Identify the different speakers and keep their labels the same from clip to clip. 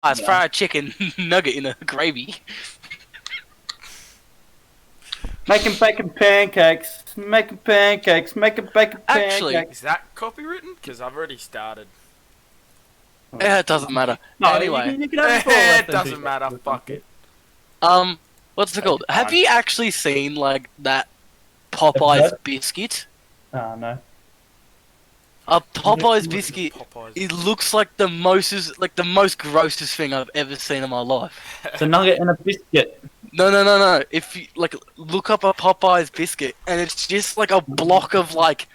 Speaker 1: Popeyes fried chicken nugget in a gravy.
Speaker 2: Making bacon pancakes. Making pancakes. Making bacon
Speaker 1: Actually,
Speaker 2: pancakes.
Speaker 3: Is that copywritten? Because I've already started.
Speaker 1: it doesn't matter.
Speaker 2: No,
Speaker 1: Anyway,
Speaker 2: you can have it for less
Speaker 3: It
Speaker 2: than
Speaker 3: doesn't
Speaker 2: 2
Speaker 3: matter.
Speaker 2: seconds or
Speaker 3: Fuck
Speaker 2: something.
Speaker 3: it.
Speaker 1: what's it called?
Speaker 2: Okay,
Speaker 1: Have
Speaker 2: fine.
Speaker 1: you actually seen like that Popeyes
Speaker 2: Episode?
Speaker 1: biscuit?
Speaker 2: Oh, no.
Speaker 1: A Popeyes
Speaker 2: it-
Speaker 1: biscuit.
Speaker 3: Popeyes.
Speaker 1: It looks like the most grossest thing I've ever seen in my life.
Speaker 2: It's a nugget and a biscuit.
Speaker 1: No. If you like look up a Popeyes biscuit, and it's just like a block of like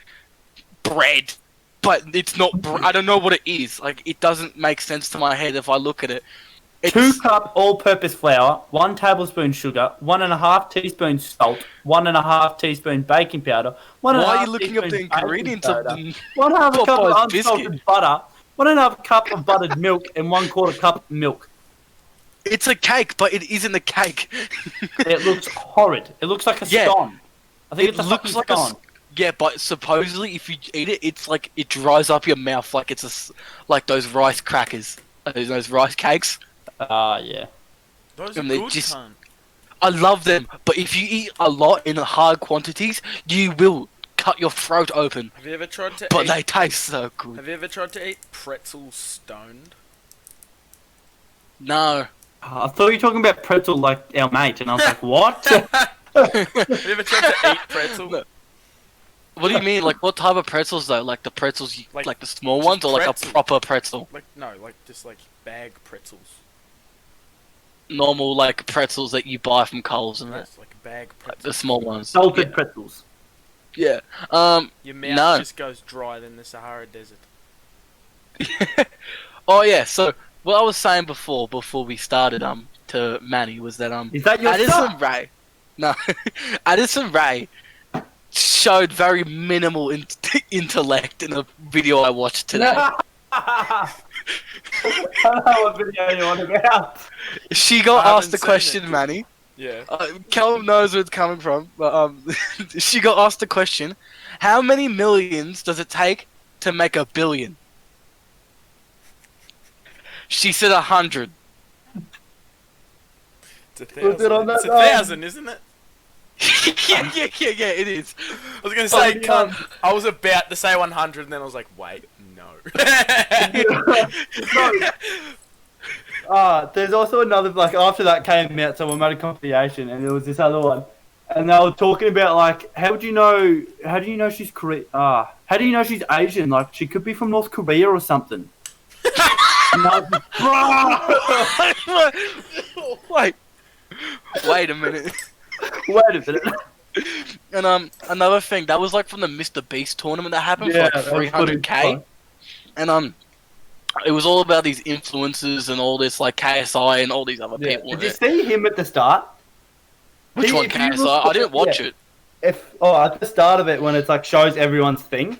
Speaker 1: bread, but it's not. I don't know what it is. Like it doesn't make sense to my head if I look at it. It's
Speaker 2: 2 cup all-purpose flour, 1 tablespoon sugar, 1.5 teaspoons salt, 1.5 teaspoon baking powder.
Speaker 1: Why are you looking up the ingredients of the
Speaker 2: 1/2 cup of
Speaker 1: Popeyes
Speaker 2: unsalted
Speaker 1: biscuit?
Speaker 2: butter, 1.5 cup of buttered milk, and 1/4 cup milk.
Speaker 1: It's a cake, but it isn't a cake.
Speaker 2: It looks horrid. It looks like a
Speaker 1: Yeah.
Speaker 2: scone. I think
Speaker 1: It
Speaker 2: it's a
Speaker 1: looks
Speaker 2: fucking
Speaker 1: like a
Speaker 2: scone.
Speaker 1: Yeah, but supposedly if you eat it, it's like it dries up your mouth like it's like those rice crackers, those rice cakes.
Speaker 2: Yeah.
Speaker 3: Those are
Speaker 1: And they
Speaker 3: good,
Speaker 1: just-
Speaker 3: cunt.
Speaker 1: I love them, but if you eat a lot in hard quantities, you will cut your throat open.
Speaker 3: Have you ever tried to
Speaker 1: But
Speaker 3: eat...
Speaker 1: they taste so good.
Speaker 3: Have you ever tried to eat pretzels stoned?
Speaker 1: No.
Speaker 2: I thought you were talking about pretzel like our mate, and I was like, what?
Speaker 3: Have you ever tried to eat pretzel?
Speaker 1: No. What do you mean? Like what type of pretzels though? Like the pretzels, like the small
Speaker 3: just
Speaker 1: ones, or like
Speaker 3: pretzel.
Speaker 1: a proper pretzel?
Speaker 3: Like, no, like, just like bag pretzels.
Speaker 1: Normal like pretzels that you buy from Coles and that.
Speaker 3: Yes, like bag
Speaker 1: The
Speaker 3: pretzels.
Speaker 1: small ones.
Speaker 2: Salted pretzels.
Speaker 1: Yeah.
Speaker 3: Your mouth
Speaker 1: No.
Speaker 3: just goes dry than the Sahara Desert.
Speaker 1: Oh yeah. So what I was saying before we started to Manny was that
Speaker 2: Is that your
Speaker 1: Addison
Speaker 2: son?
Speaker 1: Ray, no, Addison Ray showed very minimal intellect in a video I watched today.
Speaker 2: I don't know what video you're on about.
Speaker 1: She got
Speaker 3: I haven't
Speaker 1: asked the
Speaker 3: seen
Speaker 1: question,
Speaker 3: it.
Speaker 1: Manny.
Speaker 3: Yeah.
Speaker 1: Callum knows where it's coming from, but she got asked the question: how many millions does it take to make a billion? She said 100.
Speaker 3: It's a
Speaker 2: Was it on
Speaker 3: thousand. It's
Speaker 2: that,
Speaker 3: 1,000, isn't it?
Speaker 1: yeah, it is.
Speaker 3: I was gonna say,
Speaker 2: Oh,
Speaker 3: cunt. I was about to say 100, and then I was like, wait, no.
Speaker 2: There's also another, like, after that came out, someone made a compilation, and there was this other one. And they were talking about, like, how do you know she's how do you know she's Asian? Like, she could be from North Korea or something. And I was like,
Speaker 1: Wait a minute.
Speaker 2: wait a minute.
Speaker 1: And another thing that was like from the Mr. Beast tournament that happened for
Speaker 2: that
Speaker 1: like
Speaker 2: was pretty
Speaker 1: 300k,
Speaker 2: fun.
Speaker 1: and it was all about these influencers and all this like KSI and all these other
Speaker 2: Yeah.
Speaker 1: people.
Speaker 2: Did
Speaker 1: in
Speaker 2: you
Speaker 1: it.
Speaker 2: see him at the start?
Speaker 1: Which one
Speaker 2: if you
Speaker 1: KSI?
Speaker 2: look-
Speaker 1: I didn't watch
Speaker 2: yeah.
Speaker 1: it.
Speaker 2: At the start of it, when it's like shows everyone's thing,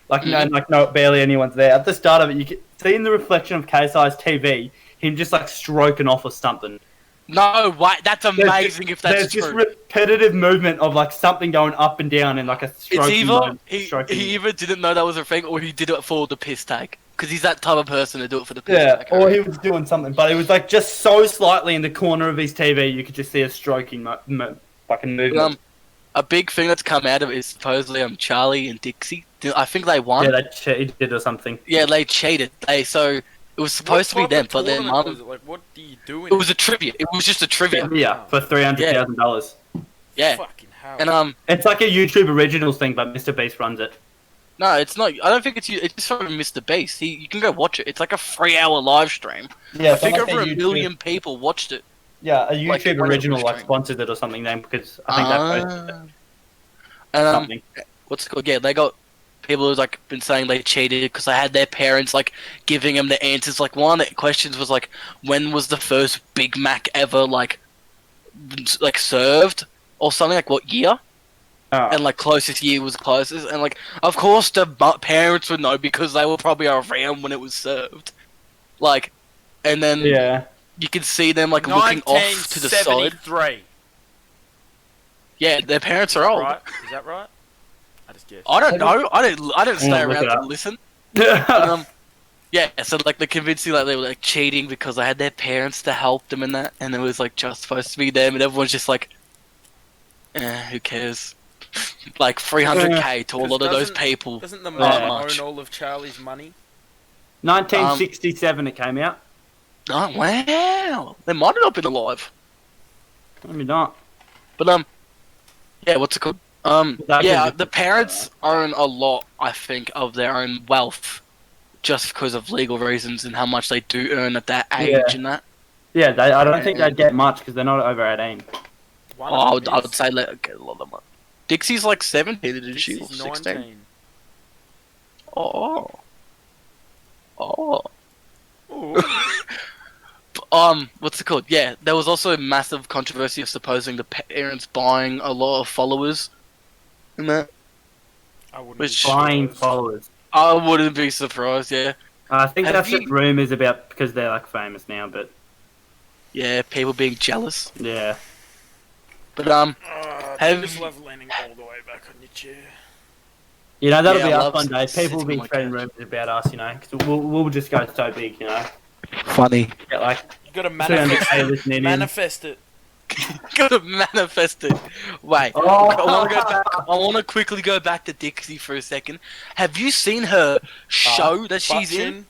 Speaker 2: like no, barely anyone's there. At the start of it, you can see in the reflection of KSI's TV him just like stroking off or something.
Speaker 1: No, wait, that's amazing if that's
Speaker 2: There's
Speaker 1: true.
Speaker 2: this repetitive movement of like something going up and down in like a
Speaker 1: It's
Speaker 2: stroking
Speaker 1: either
Speaker 2: moment,
Speaker 1: he
Speaker 2: stroking.
Speaker 1: either didn't know that was a thing or he did it for the piss take. Because he's that type of person to do it for the piss
Speaker 2: Yeah,
Speaker 1: take.
Speaker 2: or he was doing something, but it was like just so slightly in the corner of his TV, you could just see a stroking fucking movement.
Speaker 1: A big thing that's come out of it is supposedly Charlie and Dixie. I think they won.
Speaker 2: Yeah, they cheated or something.
Speaker 1: Yeah, they cheated. It was supposed to be them, but their mum.
Speaker 3: Like, what do you do?
Speaker 1: It was a trivia. It was just a trivia.
Speaker 2: Yeah, for $300,000.
Speaker 1: Yeah,
Speaker 3: Fucking hell.
Speaker 1: and
Speaker 2: It's like a YouTube Originals thing, but Mr. Beast runs it.
Speaker 1: no, it's not. I don't think it's. It's just from Mr. Beast. You can go watch it. It's like a 3-hour live stream.
Speaker 2: Yeah,
Speaker 1: I think
Speaker 2: like
Speaker 1: over
Speaker 2: a
Speaker 1: a
Speaker 2: YouTube-
Speaker 1: million people watched it.
Speaker 2: Yeah, a
Speaker 1: like,
Speaker 2: YouTube
Speaker 1: when it
Speaker 2: original
Speaker 1: was
Speaker 2: like
Speaker 1: streamed.
Speaker 2: sponsored it or something then because I think they posted it.
Speaker 1: And
Speaker 2: Something.
Speaker 1: what's it called? Yeah, they got people who's like been saying they cheated because they had their parents like giving them the answers. Like one of the questions was like, when was the first Big Mac ever like served or something? Like what year?
Speaker 2: Oh.
Speaker 1: And like closest year was closest, and like of course the parents would know because they were probably around when it was served. Like, and then
Speaker 2: Yeah.
Speaker 1: you can see them like looking off to the side.
Speaker 3: 1973.
Speaker 1: Yeah, their parents are old.
Speaker 3: Right? Is that right? I just guessed.
Speaker 1: I don't know. I didn't stay
Speaker 2: look
Speaker 1: around
Speaker 2: it
Speaker 1: to
Speaker 2: up.
Speaker 1: listen. Yeah, so like they're convincing like they were like cheating because they had their parents to help them in that, and it was like just supposed to be them, and everyone's just like, who cares? Like 300k to a
Speaker 3: 'Cause
Speaker 1: lot of those
Speaker 3: doesn't-
Speaker 1: people.
Speaker 3: Doesn't the
Speaker 1: Not
Speaker 3: mum
Speaker 1: much.
Speaker 3: own all of Charlie's money?
Speaker 2: 1967 it came out.
Speaker 1: Oh wow, they might have not been alive.
Speaker 2: Maybe not.
Speaker 1: But yeah, what's it called?
Speaker 2: That
Speaker 1: Yeah,
Speaker 2: could be-
Speaker 1: the parents own a lot, I think, of their own wealth, just because of legal reasons and how much they do earn at that age
Speaker 2: Yeah.
Speaker 1: and that.
Speaker 2: Yeah, I don't think they'd get much because they're not over 18.
Speaker 3: One
Speaker 1: Oh,
Speaker 3: of
Speaker 1: I
Speaker 3: them
Speaker 1: would say let get a lot of money. Dixie's like 17, isn't she? Or
Speaker 3: Dixie's
Speaker 1: 16?
Speaker 3: 19.
Speaker 1: Oh. Oh.
Speaker 3: Ooh.
Speaker 1: What's it called? Yeah, there was also a massive controversy of supposing the parents buying a lot of followers and that.
Speaker 3: I wouldn't
Speaker 1: Which-
Speaker 3: be
Speaker 2: Buying
Speaker 3: surprised.
Speaker 2: followers.
Speaker 1: I wouldn't be surprised, yeah.
Speaker 2: I think
Speaker 1: Have
Speaker 2: that's
Speaker 1: you-
Speaker 2: just rumours about because they're like famous now, but
Speaker 1: Yeah, people being jealous.
Speaker 2: yeah.
Speaker 1: But,
Speaker 3: I
Speaker 1: Have-
Speaker 3: just love leaning all the way back on your chair.
Speaker 2: You know, that'll
Speaker 1: Yeah,
Speaker 2: be
Speaker 1: I
Speaker 2: us
Speaker 1: love
Speaker 2: one day.
Speaker 1: sitting
Speaker 2: People will
Speaker 1: on
Speaker 2: be
Speaker 1: my
Speaker 2: spreading
Speaker 1: couch.
Speaker 2: rumours about us, you know, because we'll just go so big, you know.
Speaker 1: funny.
Speaker 2: Get like
Speaker 3: You gotta
Speaker 2: 200k
Speaker 3: manifest it.
Speaker 2: listening in.
Speaker 3: Manifest it.
Speaker 1: Gotta manifest it. Wait,
Speaker 2: Oh.
Speaker 1: I want to quickly go back to Dixie for a second. Have you seen her show that she's in?
Speaker 3: Butt-chin.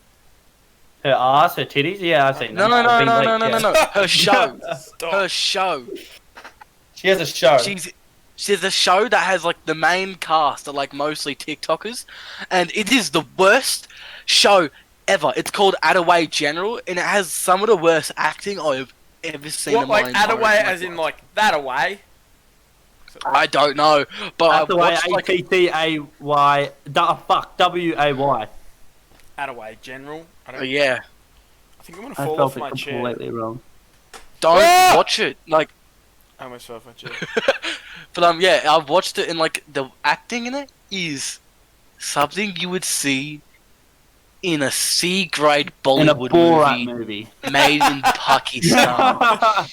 Speaker 2: Her ass, her titties. Yeah, I've seen
Speaker 1: No,
Speaker 2: them.
Speaker 1: no, no,
Speaker 2: Big
Speaker 1: no,
Speaker 2: leak,
Speaker 1: no, no,
Speaker 2: yeah.
Speaker 1: no, no. Her show.
Speaker 3: Stop.
Speaker 1: Her show.
Speaker 2: She has a show.
Speaker 1: She's a show that has like the main cast are like mostly TikTokers, and it is the worst show ever. It's called Attaway General, and it has some of the worst acting I've ever seen
Speaker 3: What,
Speaker 1: in my
Speaker 3: like,
Speaker 1: entire
Speaker 3: Attaway
Speaker 1: life.
Speaker 3: as in, like, that away?
Speaker 1: I don't know, but
Speaker 2: That's
Speaker 1: I
Speaker 2: the way
Speaker 1: watched like
Speaker 2: ATTAY. WAY.
Speaker 3: Attaway General? I don't...
Speaker 1: yeah.
Speaker 3: I think I'm gonna
Speaker 2: I
Speaker 3: fall
Speaker 2: felt
Speaker 3: off
Speaker 2: it
Speaker 3: my chair.
Speaker 2: completely wrong.
Speaker 1: Don't
Speaker 3: Ah!
Speaker 1: watch it. Like,
Speaker 3: I almost fell off my chair.
Speaker 1: but yeah, I've watched it, and like the acting in it is something you would see in a C-grade
Speaker 2: In a
Speaker 1: Bollywood
Speaker 2: Borat
Speaker 1: movie
Speaker 2: movie.
Speaker 1: made in Pakistan.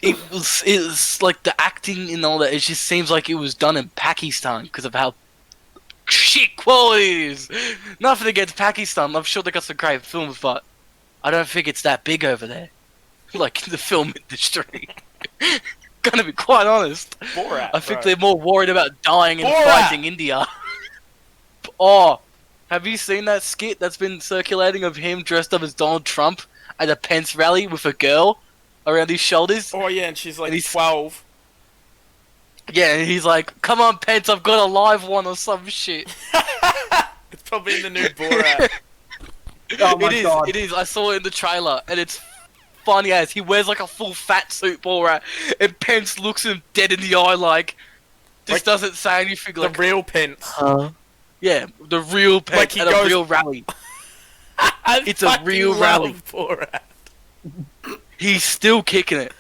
Speaker 1: It was like the acting and all that. It just seems like it was done in Pakistan because of how shit quality it is. Nothing against Pakistan. I'm sure they got some great films, but I don't think it's that big over there. Like in the film industry. Gonna be quite honest.
Speaker 3: Borat,
Speaker 1: I think
Speaker 3: bro.
Speaker 1: they're more worried about dying and
Speaker 3: Borat!
Speaker 1: fighting India. Oh, have you seen that skit that's been circulating of him dressed up as Donald Trump at a Pence rally with a girl around his shoulders?
Speaker 3: Oh, yeah, and she's like
Speaker 1: And he's-
Speaker 3: 12.
Speaker 1: Yeah, and he's like, "Come on, Pence, I've got a live one or some shit."
Speaker 3: It's probably in the new Borat.
Speaker 2: Oh my
Speaker 1: It is.
Speaker 2: god.
Speaker 1: It is. I saw it in the trailer, and it's funny as he wears like a full fat suit, Borat, and Pence looks him dead in the eye, like just
Speaker 3: Like,
Speaker 1: doesn't say anything.
Speaker 3: The
Speaker 1: Like,
Speaker 3: real Pence.
Speaker 1: yeah, the real Pence
Speaker 3: Like he
Speaker 1: at a
Speaker 3: goes-
Speaker 1: real rally.
Speaker 3: I
Speaker 1: It's a
Speaker 3: fucking
Speaker 1: real
Speaker 3: love
Speaker 1: rally.
Speaker 3: Borat.
Speaker 1: He's still kicking it.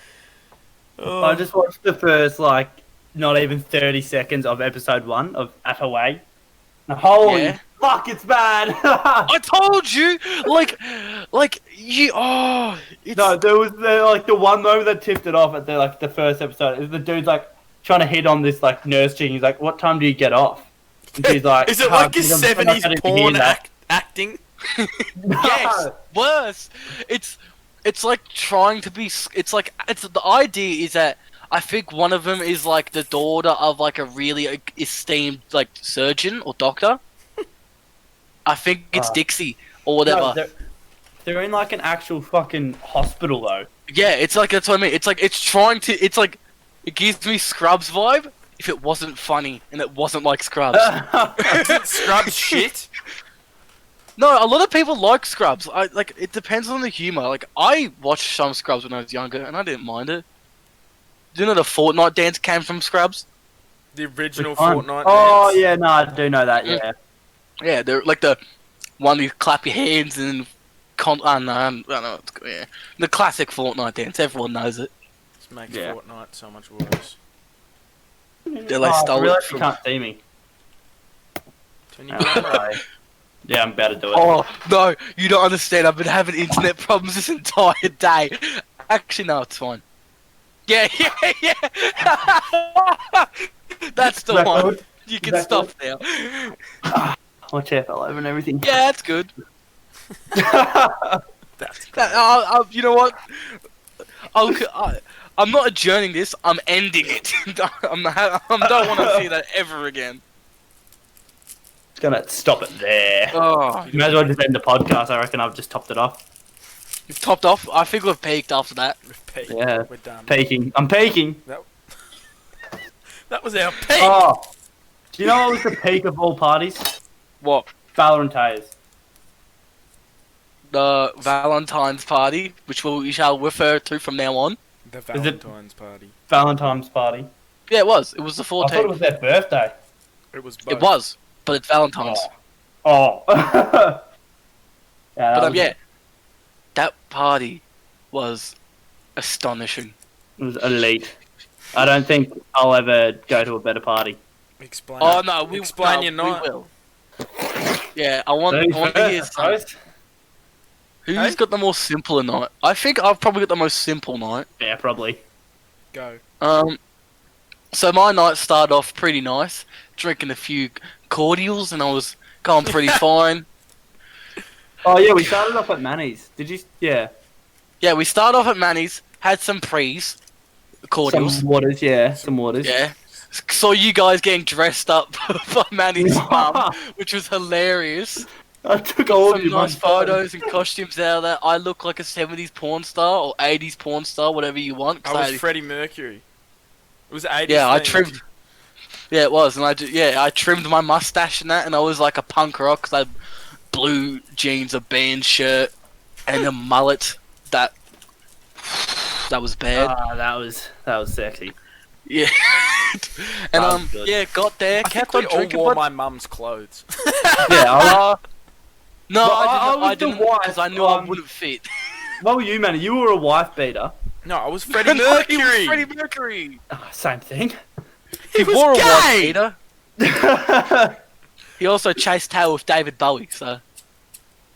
Speaker 3: Oh.
Speaker 2: I just watched the first, like, not even 30 seconds of episode 1 of Attaway. Holy
Speaker 1: Yeah.
Speaker 2: fuck, it's bad!
Speaker 1: I told you, like you. Oh, it's,
Speaker 2: No, there was the one moment that tipped it off at the first episode. Is the dude's like trying to hit on this like nurse chick. He's like, "What time do you get off?" And she's like,
Speaker 3: Is it
Speaker 2: "Oh,
Speaker 3: like his
Speaker 2: geez, I'm not
Speaker 3: 70s
Speaker 2: gonna hear
Speaker 3: porn
Speaker 2: that."
Speaker 3: acting?
Speaker 1: yes, worse. It's like trying to be. It's like the idea is that I think one of them is like the daughter of like a really esteemed like surgeon or doctor. I think it's Dixie or whatever.
Speaker 2: No, they're in like an actual fucking hospital though.
Speaker 1: Yeah, it's like that's what I mean. It's like it's trying to. It's like it gives me Scrubs vibe if it wasn't funny and it wasn't like Scrubs.
Speaker 3: Scrubs shit?
Speaker 1: No, a lot of people like Scrubs. I like it depends on the humor. Like I watched some Scrubs when I was younger and I didn't mind it. Do you know the Fortnite dance came from Scrubs?
Speaker 3: The original
Speaker 2: Which one?
Speaker 3: Fortnite
Speaker 2: Oh
Speaker 3: dance?
Speaker 2: yeah, no, I do know that. Yeah.
Speaker 1: Yeah, they're like the one you clap your hands and I don't know. It's, yeah, the classic Fortnite dance. Everyone knows it.
Speaker 3: This makes
Speaker 2: Yeah.
Speaker 3: Fortnite so much worse.
Speaker 1: They like
Speaker 2: Oh, I
Speaker 1: stole
Speaker 2: realize
Speaker 1: it
Speaker 2: you
Speaker 1: from.
Speaker 2: can't see me.
Speaker 3: Turn your camera.
Speaker 2: Alright. Yeah, I'm about to do it.
Speaker 1: Oh no, you don't understand. I've been having internet problems this entire day. Actually, no, it's fine. Yeah, yeah, yeah. That's the one.
Speaker 2: Record.
Speaker 1: You can
Speaker 2: Record.
Speaker 1: stop now.
Speaker 2: My chair fell over and everything.
Speaker 1: Yeah, that's good.
Speaker 3: That's great.
Speaker 1: You know what? I'm not adjourning this. I'm ending it. I don't want to see that ever again.
Speaker 2: Gonna stop it there.
Speaker 1: Oh,
Speaker 2: You may as well just end the podcast. I reckon I've just topped it off.
Speaker 1: you've topped off. I think we've peaked after that.
Speaker 3: We've peaked.
Speaker 2: Yeah.
Speaker 3: We're done.
Speaker 2: Peaking. I'm peaking.
Speaker 3: That was our peak.
Speaker 2: Oh. Do you know what was the peak of all parties?
Speaker 1: What?
Speaker 2: Valentines.
Speaker 1: The Valentines party, which we shall refer to from now on.
Speaker 3: The Valentines party.
Speaker 2: Valentine's party.
Speaker 1: Yeah, it was. It was the
Speaker 2: I thought
Speaker 1: 14th.
Speaker 2: it was their birthday.
Speaker 3: It was both.
Speaker 1: It was, but it's Valentine's.
Speaker 2: Oh. Yeah,
Speaker 1: But yeah, that party was astonishing.
Speaker 2: It was elite. I don't think I'll ever go to a better party.
Speaker 3: Explain.
Speaker 1: Oh no, we
Speaker 3: Explain
Speaker 1: no,
Speaker 3: your night.
Speaker 1: We will. Yeah, I want to hear some. Who's got the more simpler night? I think I've probably got the most simple night.
Speaker 2: Yeah, probably.
Speaker 3: Go.
Speaker 1: So my night started off pretty nice, drinking a few cordials, and I was going pretty fine.
Speaker 2: Oh yeah, we started off at Manny's. Did you? Yeah.
Speaker 1: Yeah, we started off at Manny's, had some prees, cordials.
Speaker 2: Some waters, yeah. Some waters.
Speaker 1: Yeah. Saw you guys getting dressed up by Manny's mum, which was hilarious.
Speaker 2: I took all of
Speaker 1: Some
Speaker 2: you
Speaker 1: nice photos and costumes out of that. I look like a 70s porn star or 80s porn star, whatever you want.
Speaker 3: I was Freddie Mercury. It was 80s.
Speaker 1: Yeah, I
Speaker 3: themed.
Speaker 1: trimmed. Yeah, it was, and I trimmed my mustache and that, and I was like a punk rock because I had blue jeans, a band shirt, and a mullet. That was bad.
Speaker 2: Ah, that was sexy.
Speaker 1: Yeah.
Speaker 2: That was
Speaker 1: And
Speaker 2: good.
Speaker 1: yeah, got there,
Speaker 3: I
Speaker 1: kept
Speaker 3: think
Speaker 1: on
Speaker 3: we all
Speaker 1: drinking,
Speaker 3: wore
Speaker 1: but
Speaker 3: my mum's clothes.
Speaker 2: Yeah.
Speaker 1: no,
Speaker 2: Well,
Speaker 1: I
Speaker 2: was the
Speaker 1: didn't,
Speaker 2: wife,
Speaker 1: because I knew I wouldn't fit.
Speaker 2: What were you, Manny? You were a wife beater.
Speaker 3: No, I was Freddie
Speaker 1: No, he was
Speaker 3: Mercury.
Speaker 1: Freddie Mercury.
Speaker 2: Ah, same thing.
Speaker 1: He
Speaker 3: was
Speaker 1: wore a white
Speaker 3: gay!
Speaker 1: beater. He also chased tail with David Bowie, so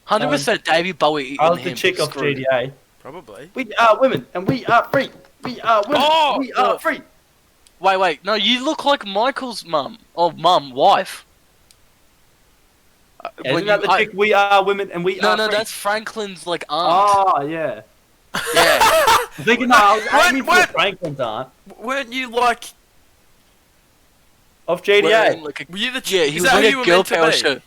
Speaker 1: 100% David Bowie.
Speaker 2: I was
Speaker 1: and
Speaker 2: the
Speaker 1: him
Speaker 2: chick
Speaker 1: were
Speaker 2: of
Speaker 1: screwed.
Speaker 2: GTA.
Speaker 3: Probably.
Speaker 2: We are women, and we are free. We are women.
Speaker 1: Oh!
Speaker 2: We are free.
Speaker 1: Wait, no, you look like Michael's mum. Or wife.
Speaker 2: Isn't that the chick? We are women, and we
Speaker 1: No,
Speaker 2: are
Speaker 1: no,
Speaker 2: free?
Speaker 1: that's Franklin's like aunt.
Speaker 2: Oh, yeah.
Speaker 1: Yeah.
Speaker 2: I'm thinking, no, I was aiming for
Speaker 3: What?
Speaker 2: Franklin's aunt.
Speaker 3: Weren't you like?
Speaker 2: Of GTA.
Speaker 1: Wearing, like,
Speaker 3: Were you the?
Speaker 1: yeah, he
Speaker 3: is
Speaker 1: was
Speaker 3: that who
Speaker 1: wearing
Speaker 3: you
Speaker 1: a
Speaker 3: were
Speaker 1: girl
Speaker 3: meant to
Speaker 1: power
Speaker 3: be?
Speaker 1: shirt.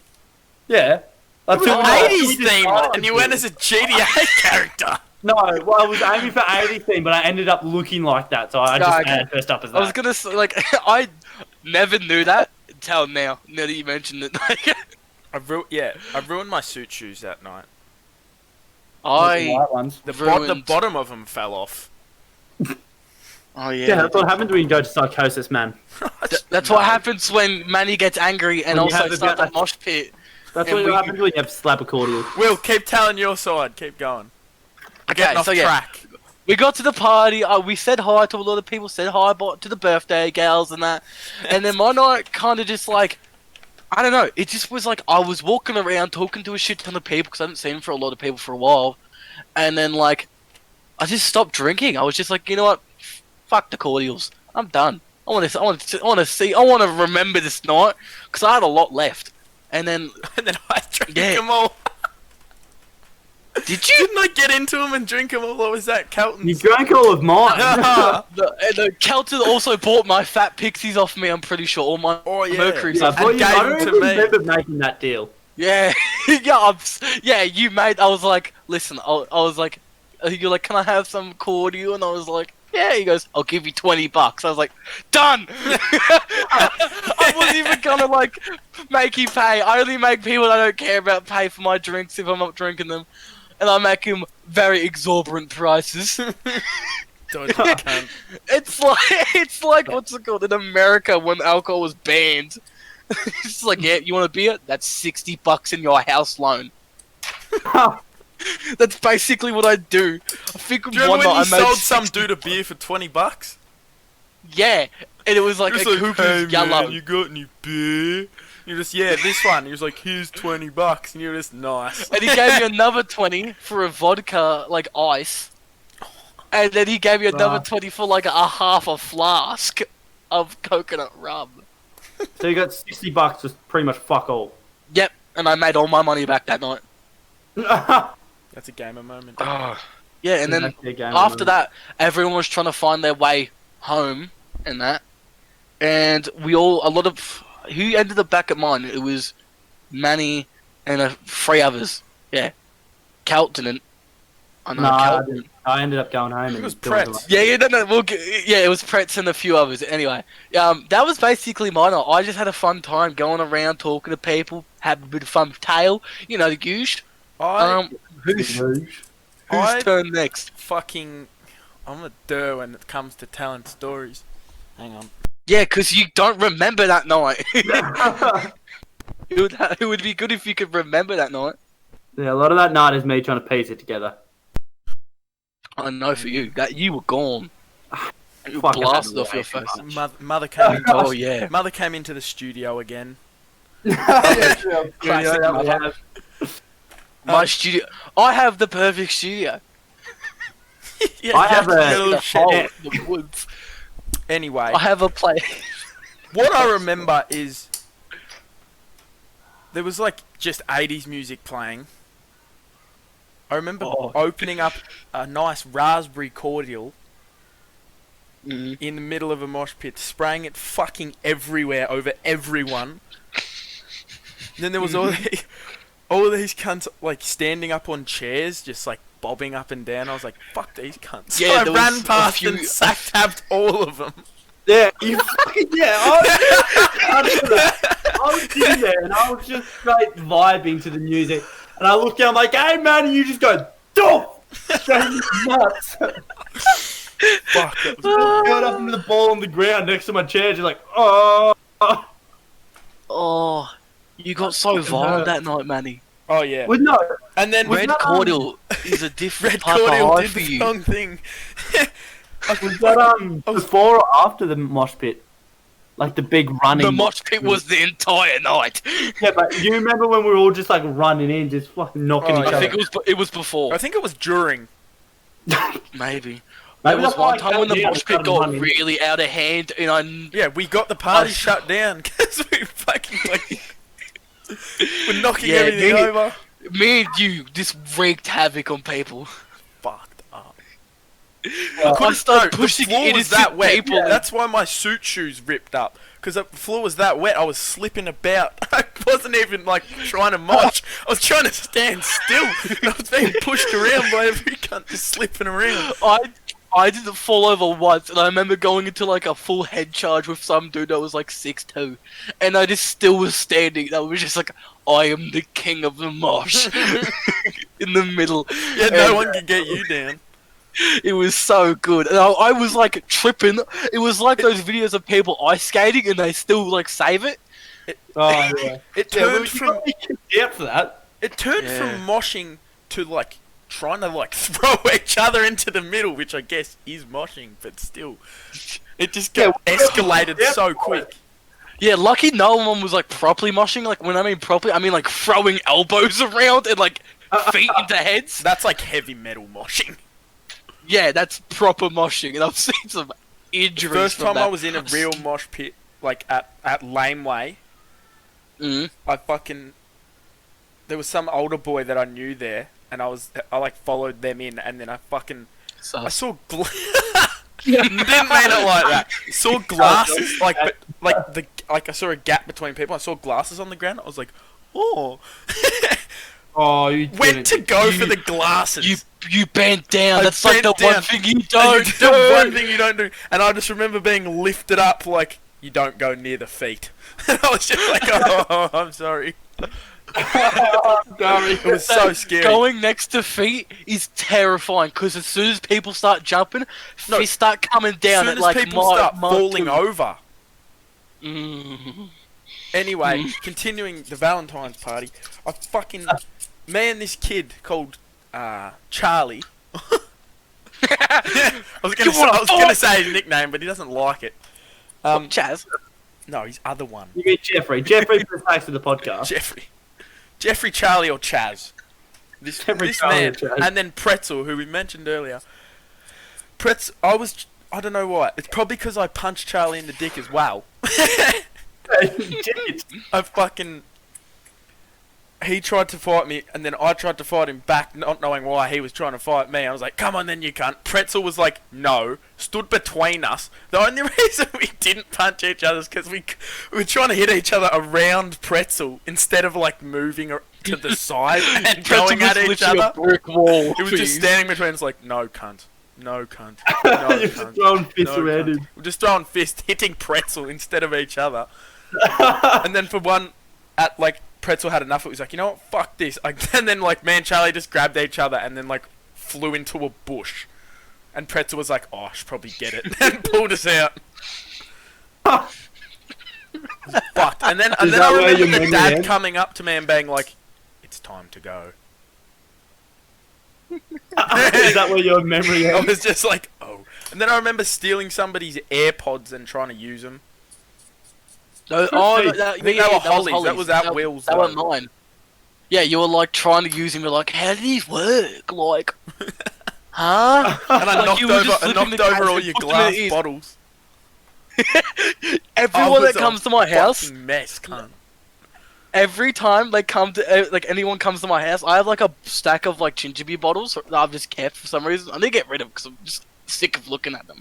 Speaker 2: Yeah. That's
Speaker 3: It
Speaker 2: who
Speaker 3: was
Speaker 2: we are.
Speaker 3: 80s
Speaker 2: We just
Speaker 3: theme,
Speaker 2: started
Speaker 3: and you
Speaker 2: with
Speaker 3: went
Speaker 2: it.
Speaker 3: as a GTA character.
Speaker 2: No, well, I was aiming for 80s theme, but I ended up looking like that, so I just
Speaker 1: okay.
Speaker 2: dressed up as
Speaker 1: I was
Speaker 2: that.
Speaker 1: gonna say, like, I never knew that until now that you mentioned it.
Speaker 3: I ruined my suit shoes that night.
Speaker 2: The
Speaker 1: I.
Speaker 2: white ones.
Speaker 3: The
Speaker 1: Ruined.
Speaker 3: bottom of them fell off.
Speaker 1: Oh,
Speaker 2: Yeah, that's what happens when you go to psychosis, man.
Speaker 1: That's what happens when Manny gets angry and
Speaker 2: When you
Speaker 1: also
Speaker 2: have a
Speaker 1: starts
Speaker 2: bit-
Speaker 1: a mosh pit.
Speaker 2: That's
Speaker 1: And
Speaker 2: what
Speaker 1: we-
Speaker 2: happens when you have slap accordion.
Speaker 3: Will, keep telling your side. Keep going. Getting off
Speaker 1: so yeah,
Speaker 3: track.
Speaker 1: we got to the party. We said hi to a lot of people. Said hi to the birthday gals and that. And then my night kind of just like, I don't know. It just was like I was walking around talking to a shit ton of people because I hadn't seen for a lot of people for a while. And then like, I just stopped drinking. I was just like, you know what? Fuck the cordials. I'm done. I want to remember this night because I had a lot left. And then,
Speaker 3: And then I drank
Speaker 1: Yeah.
Speaker 3: them all.
Speaker 1: did you?
Speaker 3: Didn't I get into them and drink them all, or was that
Speaker 2: You
Speaker 3: Kelton's?
Speaker 2: drank all of mine.
Speaker 1: The Kelton also bought my fat pixies off me. I'm pretty sure all my
Speaker 3: Oh, yeah.
Speaker 1: Mercury
Speaker 2: Yeah,
Speaker 1: stuff.
Speaker 2: I,
Speaker 3: And gave
Speaker 2: don't
Speaker 3: them to
Speaker 2: even
Speaker 3: me.
Speaker 2: remember making that deal.
Speaker 1: Yeah, yeah, you made. I was like, listen, I was like, you're like, can I have some cordial? And I was like, yeah. He goes, I'll give you $20. I was like, done. I wasn't even gonna like make you pay. I only make people I don't care about pay for my drinks if I'm not drinking them, and I make him very exorbitant prices.
Speaker 3: Dodgy cunt.
Speaker 1: It's like what's it called in America when alcohol was banned. It's like, yeah, you want a beer? That's $60 in your house loan. That's basically what I do. I think
Speaker 3: Do you
Speaker 1: one
Speaker 3: remember when
Speaker 1: night
Speaker 3: you
Speaker 1: I made
Speaker 3: sold some
Speaker 1: 60
Speaker 3: dude a beer for $20?
Speaker 1: Yeah, and it was like a
Speaker 3: He was
Speaker 1: Cooper's yellow.
Speaker 3: man, you got any beer? You're just, yeah, this one. He was like, here's $20, and you're just nice.
Speaker 1: And he gave you another 20 for a vodka like ice, and then he gave you another 20 for like a half a flask of coconut rum.
Speaker 2: So you got $60, just pretty much fuck all.
Speaker 1: Yep, and I made all my money back that night.
Speaker 3: That's a gamer moment.
Speaker 1: Oh, yeah, and then
Speaker 2: Exactly, game
Speaker 1: after
Speaker 2: moment.
Speaker 1: that, everyone was trying to find their way home and that. And a lot of, who ended up back at mine? It was Manny and three others. Yeah. Celt didn't. I know,
Speaker 2: No, I
Speaker 1: Celt.
Speaker 2: didn't. I ended up going home.
Speaker 3: It was
Speaker 2: and doing
Speaker 3: Pretz.
Speaker 1: Yeah, no, it was Pretz and a few others. Anyway, that was basically my night. I just had a fun time going around talking to people, having a bit of fun with Tail, you know, the goose. Who's
Speaker 3: I
Speaker 1: turn next?
Speaker 3: I'm a dir when it comes to talent stories. Hang on.
Speaker 1: Yeah, because you don't remember that night. It would be good if you could remember that night.
Speaker 2: Yeah, a lot of that night is me trying to piece it together.
Speaker 1: I know for you that you were gone. You
Speaker 2: Fuck, I had
Speaker 1: blasted
Speaker 2: to
Speaker 1: off your
Speaker 2: wait.
Speaker 1: face.
Speaker 3: Mother came into
Speaker 1: Oh yeah.
Speaker 3: Mother came into the studio again.
Speaker 1: Classic
Speaker 2: that we
Speaker 1: mother.
Speaker 2: have.
Speaker 1: My studio. I have the perfect studio.
Speaker 3: Yeah,
Speaker 2: I have
Speaker 3: you
Speaker 2: a-
Speaker 3: little
Speaker 1: The
Speaker 3: shit.
Speaker 1: hole in the woods.
Speaker 3: Anyway,
Speaker 1: I have a place.
Speaker 3: what I remember is there was like just 80s music playing. I remember opening up a nice raspberry cordial
Speaker 1: Mm.
Speaker 3: in the middle of a mosh pit, spraying it fucking everywhere over everyone. Then there was all these cunts like standing up on chairs, just like bobbing up and down. I was like, "Fuck these cunts!"
Speaker 1: Yeah,
Speaker 3: I
Speaker 1: there
Speaker 3: ran
Speaker 1: was a
Speaker 3: past
Speaker 1: few-
Speaker 3: and sack-tabbed all of them.
Speaker 2: Yeah, you fucking I was sitting there and I was just straight vibing to the music, and I looked down I'm like, "Hey man," and you just go, "Duh!" Going nuts.
Speaker 3: Fuck, that was
Speaker 2: Going up into the ball on the ground next to my chair, just like, "Oh."
Speaker 1: Oh, you got so violent that night, Manny.
Speaker 3: Oh yeah.
Speaker 2: Well, no,
Speaker 3: And then
Speaker 1: Red
Speaker 2: that,
Speaker 1: cordial is a different
Speaker 3: Red
Speaker 1: type of
Speaker 3: Cordial
Speaker 1: high
Speaker 3: did
Speaker 1: for
Speaker 3: the
Speaker 1: you.
Speaker 3: wrong thing.
Speaker 2: was that before or after the mosh pit? Like the big running.
Speaker 1: The mosh pit was the entire night.
Speaker 2: Yeah, but do you remember when we were all just like running in, just fucking knocking
Speaker 3: Oh,
Speaker 2: each
Speaker 3: yeah.
Speaker 1: I
Speaker 2: other?
Speaker 1: think it was before.
Speaker 3: I think it was during.
Speaker 1: Maybe.
Speaker 2: Maybe
Speaker 1: There was
Speaker 2: that's why
Speaker 1: one
Speaker 2: I
Speaker 1: time when the
Speaker 2: came down
Speaker 1: mosh
Speaker 2: and
Speaker 1: pit
Speaker 2: started
Speaker 1: got
Speaker 2: running.
Speaker 1: really out of hand, and I
Speaker 3: Yeah, we got the party
Speaker 1: Oh,
Speaker 3: shut down because we fucking like we're knocking
Speaker 1: Yeah,
Speaker 3: everything
Speaker 1: me-
Speaker 3: over.
Speaker 1: me and you just wreaked havoc on people.
Speaker 3: Fucked up.
Speaker 1: I started
Speaker 3: The
Speaker 1: pushing
Speaker 3: floor was
Speaker 1: innocent
Speaker 3: that wet.
Speaker 1: people.
Speaker 3: That's why my suit shoes ripped up. Because the floor was that wet, I was slipping about. I wasn't even like trying to march. I was trying to stand still. I was being pushed around by every cunt just slipping around.
Speaker 1: I didn't fall over once, and I remember going into like a full head charge with some dude that was like 6'2", and I just still was standing. That was just like, I am the king of the mosh in the middle.
Speaker 3: Yeah, no
Speaker 1: And
Speaker 3: one could get you down.
Speaker 1: It was so good, and I was like tripping. It was like those videos of people ice skating, and they still like save it.
Speaker 2: Oh yeah.
Speaker 3: It
Speaker 2: Yeah, well,
Speaker 3: turned
Speaker 2: you
Speaker 3: from
Speaker 2: got me kicked out for that.
Speaker 3: it turned
Speaker 1: Yeah.
Speaker 3: from moshing to like trying to like throw each other into the middle, which I guess is moshing, but still, it just got escalated
Speaker 2: Yeah.
Speaker 3: so quick.
Speaker 1: Yeah, lucky no one was like properly moshing. Like when I mean properly, I mean like throwing elbows around and like feet into heads.
Speaker 3: That's like heavy metal moshing.
Speaker 1: Yeah, that's proper moshing, and I've seen some injuries.
Speaker 3: First
Speaker 1: from
Speaker 3: time
Speaker 1: that.
Speaker 3: I was in a real mosh pit, like at Laneway,
Speaker 1: Mm.
Speaker 3: I fucking there was some older boy that I knew there, and I like followed them in, and then I
Speaker 1: So,
Speaker 3: saw didn't mean it like that. Saw glasses like I saw a gap between people. I saw glasses on the ground. I was like, oh.
Speaker 2: Oh, you
Speaker 3: Went to
Speaker 2: didn't.
Speaker 3: go for the glasses.
Speaker 1: you bent down.
Speaker 3: I
Speaker 1: That's like the
Speaker 3: bent down.
Speaker 1: one thing you
Speaker 3: And
Speaker 1: don't
Speaker 3: you
Speaker 1: do.
Speaker 3: do one thing you don't do, and I just remember being lifted up like you don't go near the feet. And I was just like, oh, I'm sorry.
Speaker 2: Sorry.
Speaker 3: It was so scary.
Speaker 1: Going next to feet is terrifying because as soon as people start jumping,
Speaker 3: No,
Speaker 1: feet start coming
Speaker 3: As
Speaker 1: down
Speaker 3: soon
Speaker 1: at
Speaker 3: as
Speaker 1: like
Speaker 3: people
Speaker 1: Mach-
Speaker 3: start
Speaker 1: Mach
Speaker 3: falling
Speaker 1: 2.
Speaker 3: over.
Speaker 1: Mm.
Speaker 3: Anyway, continuing the Valentine's party, me and this kid called Charlie. I was gonna say his nickname, but he doesn't like it.
Speaker 1: Chaz.
Speaker 3: No, his other one,
Speaker 2: You mean Jeffrey? Jeffrey for the face of the podcast.
Speaker 3: Jeffrey, Charlie, or Chaz.
Speaker 2: Jeffrey,
Speaker 3: This
Speaker 2: Charlie,
Speaker 3: man,
Speaker 2: or Chaz.
Speaker 3: and then Pretzel, who we mentioned earlier. I don't know why. It's probably because I punched Charlie in the dick as well.
Speaker 2: You did.
Speaker 3: I fucking. he tried to fight me, and then I tried to fight him back, not knowing why he was trying to fight me. I was like, come on then, you cunt. Pretzel was like, no. Stood between us. The only reason we didn't punch each other is because we were trying to hit each other around Pretzel instead of like moving to the side and going at each other.
Speaker 1: A brick wall.
Speaker 3: It was just standing between us like, no cunt. No cunt. No
Speaker 2: You're
Speaker 3: cunt.
Speaker 2: just throwing fists
Speaker 3: No
Speaker 2: around
Speaker 3: cunt.
Speaker 2: him.
Speaker 3: We're just throwing fists, hitting Pretzel instead of each other. And then for one, at like, Pretzel had enough. It was like, you know what? Fuck this. And then like, me and Charlie just grabbed each other and then like flew into a bush. And Pretzel was like, oh, I should probably get it. And pulled us out. Fucked. And then I remember the dad coming up to me and being like, it's time to go.
Speaker 2: Is that where your memory
Speaker 3: I
Speaker 2: ends?
Speaker 3: was just like, oh. And then I remember stealing somebody's AirPods and trying to use them.
Speaker 1: No,
Speaker 3: I think they were Hollies. That was at Will's.
Speaker 1: That was mine. Yeah, you were like trying to use him. You're like, how do these work? Like, huh?
Speaker 3: And I
Speaker 1: Like,
Speaker 3: knocked over all your glass bottles.
Speaker 1: Everyone that comes to my house,
Speaker 3: mess, cunt.
Speaker 1: every time they come to like anyone comes to my house, I have like a stack of like ginger beer bottles that I've just kept for some reason. I need to get rid of because I'm just sick of looking at them.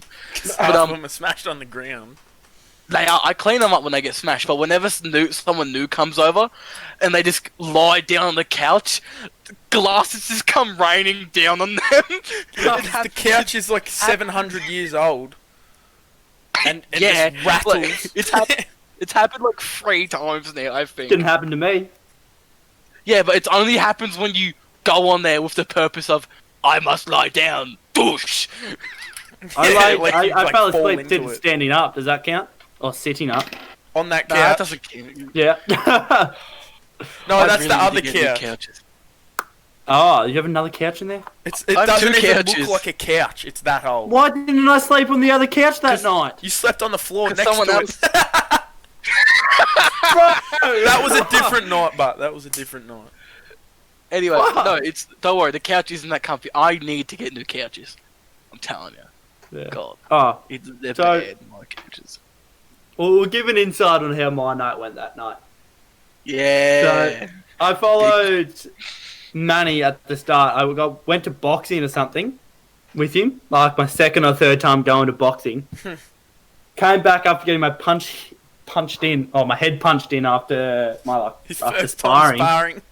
Speaker 3: But of them are smashed on the ground.
Speaker 1: They are. I clean them up when they get smashed, but whenever someone new comes over, and they just lie down on the couch, glasses just come raining down on them.
Speaker 3: The couch is like 700 years old. And
Speaker 1: yeah,
Speaker 3: just rattles.
Speaker 1: Like, it's happened like 3 times now, I think.
Speaker 2: Didn't happen to me.
Speaker 1: Yeah, but it only happens when you go on there with the purpose of, I must lie down. Boosh!
Speaker 2: I fell asleep standing up. Does that count? Or sitting up?
Speaker 3: On that couch?
Speaker 1: Nah, that doesn't count.
Speaker 2: Yeah.
Speaker 3: No, that's the other couch.
Speaker 2: Oh, you have another couch in there?
Speaker 3: It
Speaker 1: I have
Speaker 3: doesn't
Speaker 1: 2
Speaker 3: even
Speaker 1: couches.
Speaker 3: look like a couch. It's that old.
Speaker 2: Why didn't I sleep on the other couch that night?
Speaker 3: You slept on the floor
Speaker 1: 'Cause
Speaker 3: next to
Speaker 1: someone else-
Speaker 3: it. That was a different night, but that was a different night.
Speaker 1: Anyway,
Speaker 2: Fuck.
Speaker 1: no, don't worry, the couch isn't that comfy. I need to get new couches. I'm telling you.
Speaker 2: Yeah.
Speaker 1: God.
Speaker 2: Oh,
Speaker 1: They're
Speaker 2: So-
Speaker 1: bad, my couches.
Speaker 2: well, we'll give an insight on how my night went that night.
Speaker 1: Yeah.
Speaker 2: I followed Manny at the start. Went to boxing or something with him, like my second or third time going to boxing. Came back after getting my head punched in after
Speaker 3: His
Speaker 2: after
Speaker 3: first time
Speaker 2: sparring.
Speaker 3: sparring.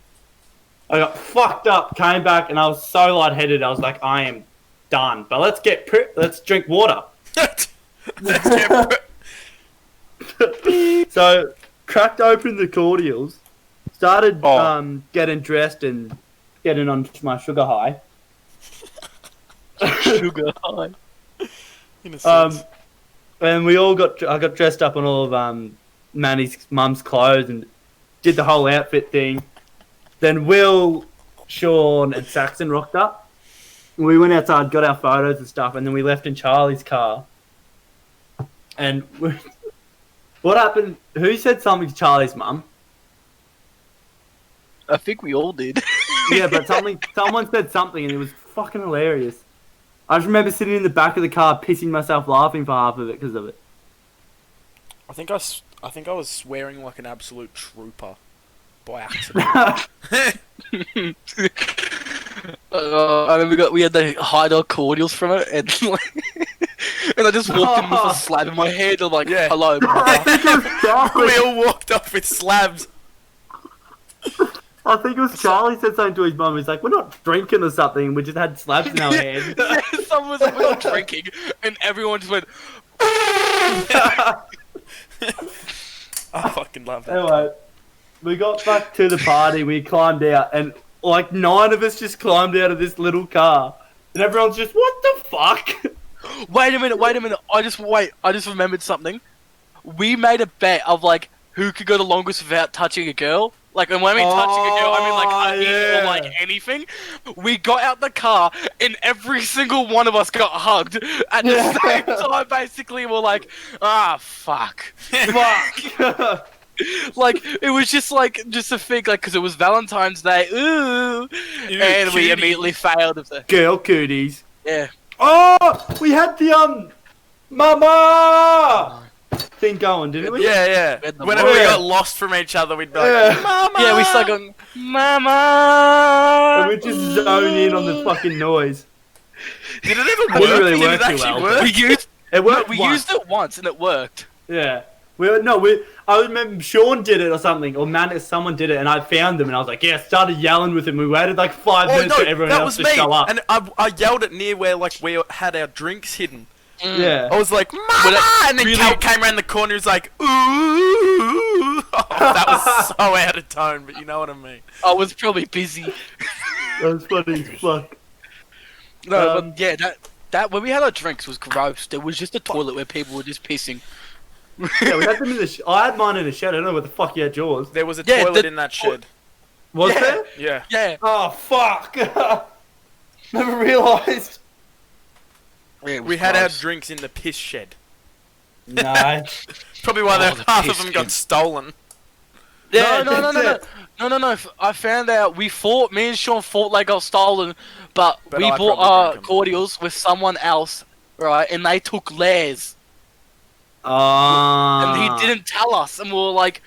Speaker 2: I got fucked up. Came back and I was so lightheaded. I was like, I am done. But let's drink water.
Speaker 3: Let's get
Speaker 2: So cracked open the cordials, started
Speaker 3: Oh.
Speaker 2: getting dressed and getting on my sugar high.
Speaker 1: Sugar high.
Speaker 3: in a sense.
Speaker 2: And I got dressed up in all of Manny's mum's clothes and did the whole outfit thing. Then Will, Sean, and Saxon rocked up. We went outside, got our photos and stuff, and then we left in Charlie's car. And what happened? Who said something to Charlie's mum?
Speaker 1: I think we all did.
Speaker 2: Yeah, but someone said something, and it was fucking hilarious. I just remember sitting in the back of the car, pissing myself laughing for half of it because of it.
Speaker 3: I think I was swearing like an absolute trooper by accident.
Speaker 1: I mean, we had to hide our cordials from it, and and I just walked in with a slab in my head. I'm like,
Speaker 3: Yeah.
Speaker 1: hello.
Speaker 2: I
Speaker 1: brother."
Speaker 2: think it was Charlie.
Speaker 3: We all walked off with slabs.
Speaker 2: I think it was Charlie said something to his mum. He's like, "We're not drinking or something. We just had slabs in our head."
Speaker 1: Yeah, someone was like, we're not drinking, and everyone just went.
Speaker 3: I fucking love that.
Speaker 2: Anyway, we got back to the party. We climbed out, and like 9 of us just climbed out of this little car, and everyone's just, "What the fuck?"
Speaker 1: Wait a minute. I just remembered something. We made a bet of like who could go the longest without touching a girl. Like, and when I mean touching a girl, I mean like a hit or like anything. We got out the car, and every single one of us got hugged at the same time. Basically, we're like, fuck.
Speaker 2: Fuck.
Speaker 1: Like, it was just a thing, like, because it was Valentine's Day, and we
Speaker 3: cutie.
Speaker 1: immediately failed of the,
Speaker 2: Girl cooties.
Speaker 1: yeah.
Speaker 2: Oh, we had the mama thing going, didn't we?
Speaker 3: Yeah.
Speaker 1: had the
Speaker 3: Whenever we
Speaker 2: word.
Speaker 3: got lost from each other, we'd be like,
Speaker 2: Yeah.
Speaker 3: Mama!
Speaker 1: Yeah, we stuck on, Mama.
Speaker 2: And we just zone in on the fucking noise.
Speaker 3: Did it ever
Speaker 2: It
Speaker 3: work?
Speaker 2: didn't really
Speaker 3: Did
Speaker 2: work
Speaker 3: it
Speaker 2: too
Speaker 3: actually
Speaker 2: well,
Speaker 3: work?
Speaker 1: We used
Speaker 2: It worked.
Speaker 1: we
Speaker 2: once.
Speaker 1: used it once and it worked.
Speaker 2: Yeah. I remember Sean did it or something, or someone did it, and I found them, and I was like, yeah, started yelling with him. We waited like 5
Speaker 3: Oh
Speaker 2: minutes
Speaker 3: no,
Speaker 2: for everyone
Speaker 3: that
Speaker 2: else
Speaker 3: was
Speaker 2: to
Speaker 3: me.
Speaker 2: show up.
Speaker 3: And I yelled it near where like we had our drinks hidden.
Speaker 2: Yeah.
Speaker 3: I was like, Mama!
Speaker 1: Well,
Speaker 3: And then
Speaker 1: really-
Speaker 3: Cal came around the corner. He was like, ooh. Oh, that was so out of tone, but you know what I mean.
Speaker 1: I was probably busy.
Speaker 2: That was funny as fuck.
Speaker 1: No,
Speaker 2: Um,
Speaker 1: but yeah, that when we had our drinks was gross. There was just a toilet where people were just pissing.
Speaker 2: Yeah, we had them in the. I had mine in the shed. I don't know what the fuck you had yours.
Speaker 3: There was a
Speaker 1: Yeah,
Speaker 3: toilet
Speaker 1: the-
Speaker 3: in that shed.
Speaker 2: Was
Speaker 1: Yeah.
Speaker 2: there?
Speaker 3: Yeah.
Speaker 1: Yeah.
Speaker 2: Oh fuck! Never realised.
Speaker 1: Yeah, it was
Speaker 3: We had our
Speaker 1: gross.
Speaker 3: drinks in the piss shed.
Speaker 2: No.
Speaker 3: Probably why
Speaker 1: Oh, the
Speaker 3: half of
Speaker 1: piss
Speaker 3: them got
Speaker 1: shed.
Speaker 3: stolen.
Speaker 2: Yeah,
Speaker 1: No.
Speaker 2: that's
Speaker 1: I found out me and Sean thought they got stolen, but
Speaker 3: But
Speaker 1: we
Speaker 3: I
Speaker 1: bought
Speaker 3: probably
Speaker 1: our
Speaker 3: drank 'em.
Speaker 1: cordials with someone else, right? And they took theirs,
Speaker 2: Ah.
Speaker 1: and he didn't tell us, and we were like,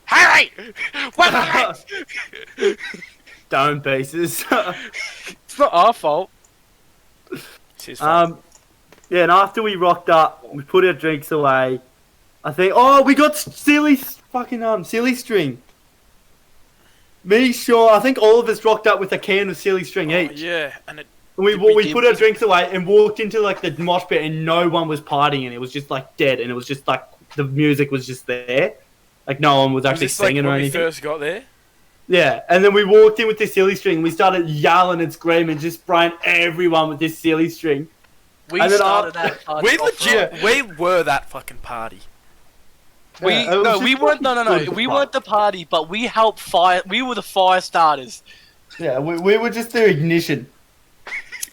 Speaker 1: "Harry, what the heck?"
Speaker 2: Stone pieces.
Speaker 1: It's not our fault.
Speaker 3: It's his fault.
Speaker 2: Yeah, and after we rocked up, we put our drinks away. I think, we got silly string. Me, Sean, I think all of us rocked up with a can of silly string
Speaker 3: Oh,
Speaker 2: each.
Speaker 3: yeah, and it,
Speaker 2: And we
Speaker 1: did.
Speaker 2: put our drinks away and walked into like the mosh pit, and no one was partying, and it was just like dead, and it was just like the music was just there, like no one was
Speaker 3: was
Speaker 2: actually
Speaker 3: this like
Speaker 2: singing
Speaker 3: when
Speaker 2: or
Speaker 3: we
Speaker 2: anything.
Speaker 3: first got there?
Speaker 2: Yeah, and then we walked in with this silly string. And we started yelling and screaming, just spraying everyone with this silly string.
Speaker 1: We
Speaker 2: And then
Speaker 1: started
Speaker 2: after-
Speaker 1: that party.
Speaker 3: We
Speaker 1: off
Speaker 3: legit,
Speaker 1: right.
Speaker 3: we were that fucking party.
Speaker 2: Yeah, it was just
Speaker 1: We weren't. No.
Speaker 2: fucking good as
Speaker 1: We
Speaker 2: fuck.
Speaker 1: weren't the party, but we helped fire. We were the fire starters.
Speaker 2: Yeah, we were just the ignition.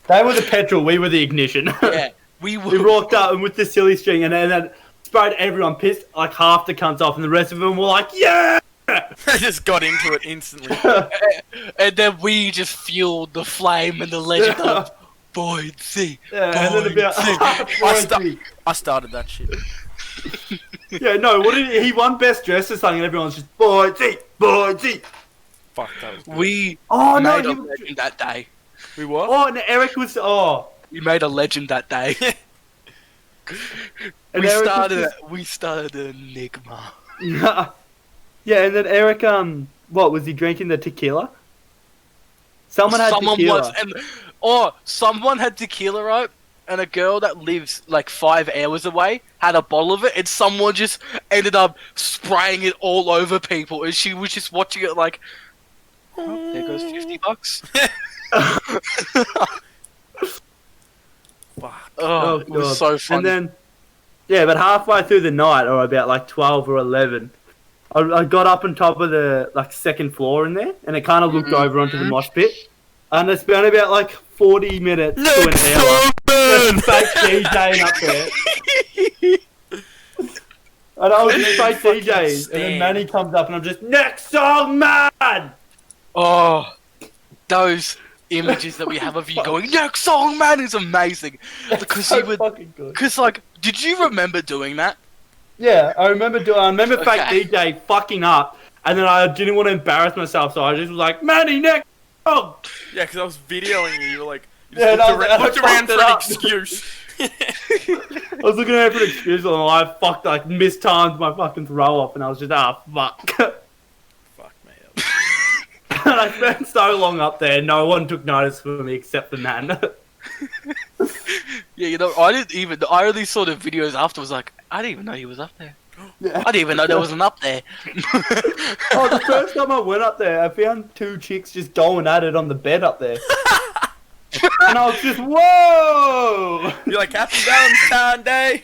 Speaker 2: They were the petrol, we were the ignition.
Speaker 1: Yeah, we
Speaker 2: We
Speaker 1: were.
Speaker 2: rocked up and with the silly string, and then sprayed everyone, pissed like half the cunts off, and the rest of them were like, yeah!
Speaker 3: I just got into it instantly.
Speaker 1: And then we just fueled the flame and the legend of Boyd C.
Speaker 2: Yeah, and then about
Speaker 3: I started that shit.
Speaker 2: Yeah, no, what did he won best dress or something, and everyone's just boy Z.
Speaker 3: Fuck, that was good.
Speaker 1: We
Speaker 2: Oh no,
Speaker 1: made a
Speaker 2: he,
Speaker 1: legend that day.
Speaker 3: We what?
Speaker 2: oh, and Eric was
Speaker 1: We made a legend that day.
Speaker 2: and
Speaker 1: we
Speaker 2: Eric was
Speaker 1: started.
Speaker 2: just-
Speaker 1: We started an enigma.
Speaker 2: Yeah, and then Eric, what was he drinking the tequila? Someone had tequila.
Speaker 1: Someone had tequila, right? And a girl that lives like 5 hours away had a bottle of it, and someone just ended up spraying it all over people, and she was just watching it like, oh, there goes $50.
Speaker 3: Fuck.
Speaker 1: Oh, it was
Speaker 2: God.
Speaker 1: so funny.
Speaker 2: And then, yeah, but halfway through the night, or about like 12 or 11, I got up on top of the like second floor in there, and it kind of looked over onto the mosh pit. And it's been about like 40 minutes to an hour. There's fake DJing up there. And I was just fake
Speaker 3: fucking
Speaker 2: DJing, and
Speaker 3: stand.
Speaker 2: then Manny comes up, and I'm just, next song, man!
Speaker 1: Oh, those images that we have of you going, next song, man, is amazing. Because
Speaker 2: So
Speaker 1: you would,
Speaker 2: fucking good.
Speaker 1: because like, did you remember doing that?
Speaker 2: Yeah, I remember
Speaker 1: Okay.
Speaker 2: fake DJ fucking up, and then I didn't want to embarrass myself, so I just was like, Manny, next song!
Speaker 3: Yeah, because I was videoing you. You were like, you
Speaker 2: Yeah,
Speaker 3: just
Speaker 2: and
Speaker 3: looked,
Speaker 2: I
Speaker 3: looked
Speaker 2: fucked
Speaker 3: around
Speaker 2: it
Speaker 3: for an
Speaker 2: up.
Speaker 3: excuse.
Speaker 2: I was looking at it for an excuse, and I mistimed my fucking throw off, and I was just, fuck.
Speaker 3: Fuck me.
Speaker 2: And I spent so long up there, no one took notice for me except the man.
Speaker 1: Yeah, you know, I only saw the videos afterwards, like, I didn't even know he was up there.
Speaker 2: Yeah.
Speaker 1: I didn't even know there was an up there.
Speaker 2: Oh, the first time I went up there, I found two chicks just going at it on the bed up there. And I was just, whoa!
Speaker 3: You're like, Happy Valentine's Day.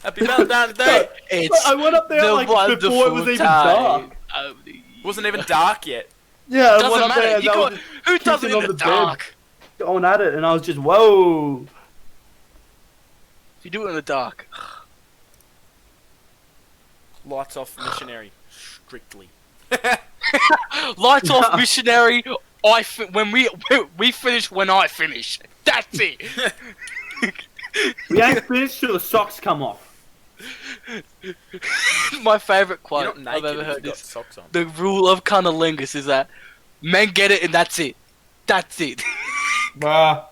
Speaker 3: Happy Valentine's Day.
Speaker 1: It's
Speaker 2: I went up there
Speaker 1: the
Speaker 2: like before it was
Speaker 1: wonderful
Speaker 2: even
Speaker 1: time
Speaker 2: dark.
Speaker 1: of the year.
Speaker 3: Wasn't even dark yet.
Speaker 2: Yeah, I went
Speaker 1: Doesn't
Speaker 2: up there
Speaker 1: matter.
Speaker 2: and
Speaker 1: You
Speaker 2: I was
Speaker 1: got,
Speaker 2: just
Speaker 1: who does it
Speaker 2: kissing
Speaker 1: in the dark?
Speaker 2: going at it, and I was just, whoa!
Speaker 1: You do it in the dark.
Speaker 3: Lights off missionary. Strictly.
Speaker 1: Lights off, missionary. When we finish when I finish. That's it.
Speaker 2: We ain't finished till the socks come off.
Speaker 1: My favorite
Speaker 3: You're
Speaker 1: quote
Speaker 3: not naked
Speaker 1: I've ever
Speaker 3: if
Speaker 1: heard
Speaker 3: you've got
Speaker 1: is
Speaker 3: socks on.
Speaker 1: the rule of cunnilingus is that Men get it, and that's it. That's it.
Speaker 2: Bruh.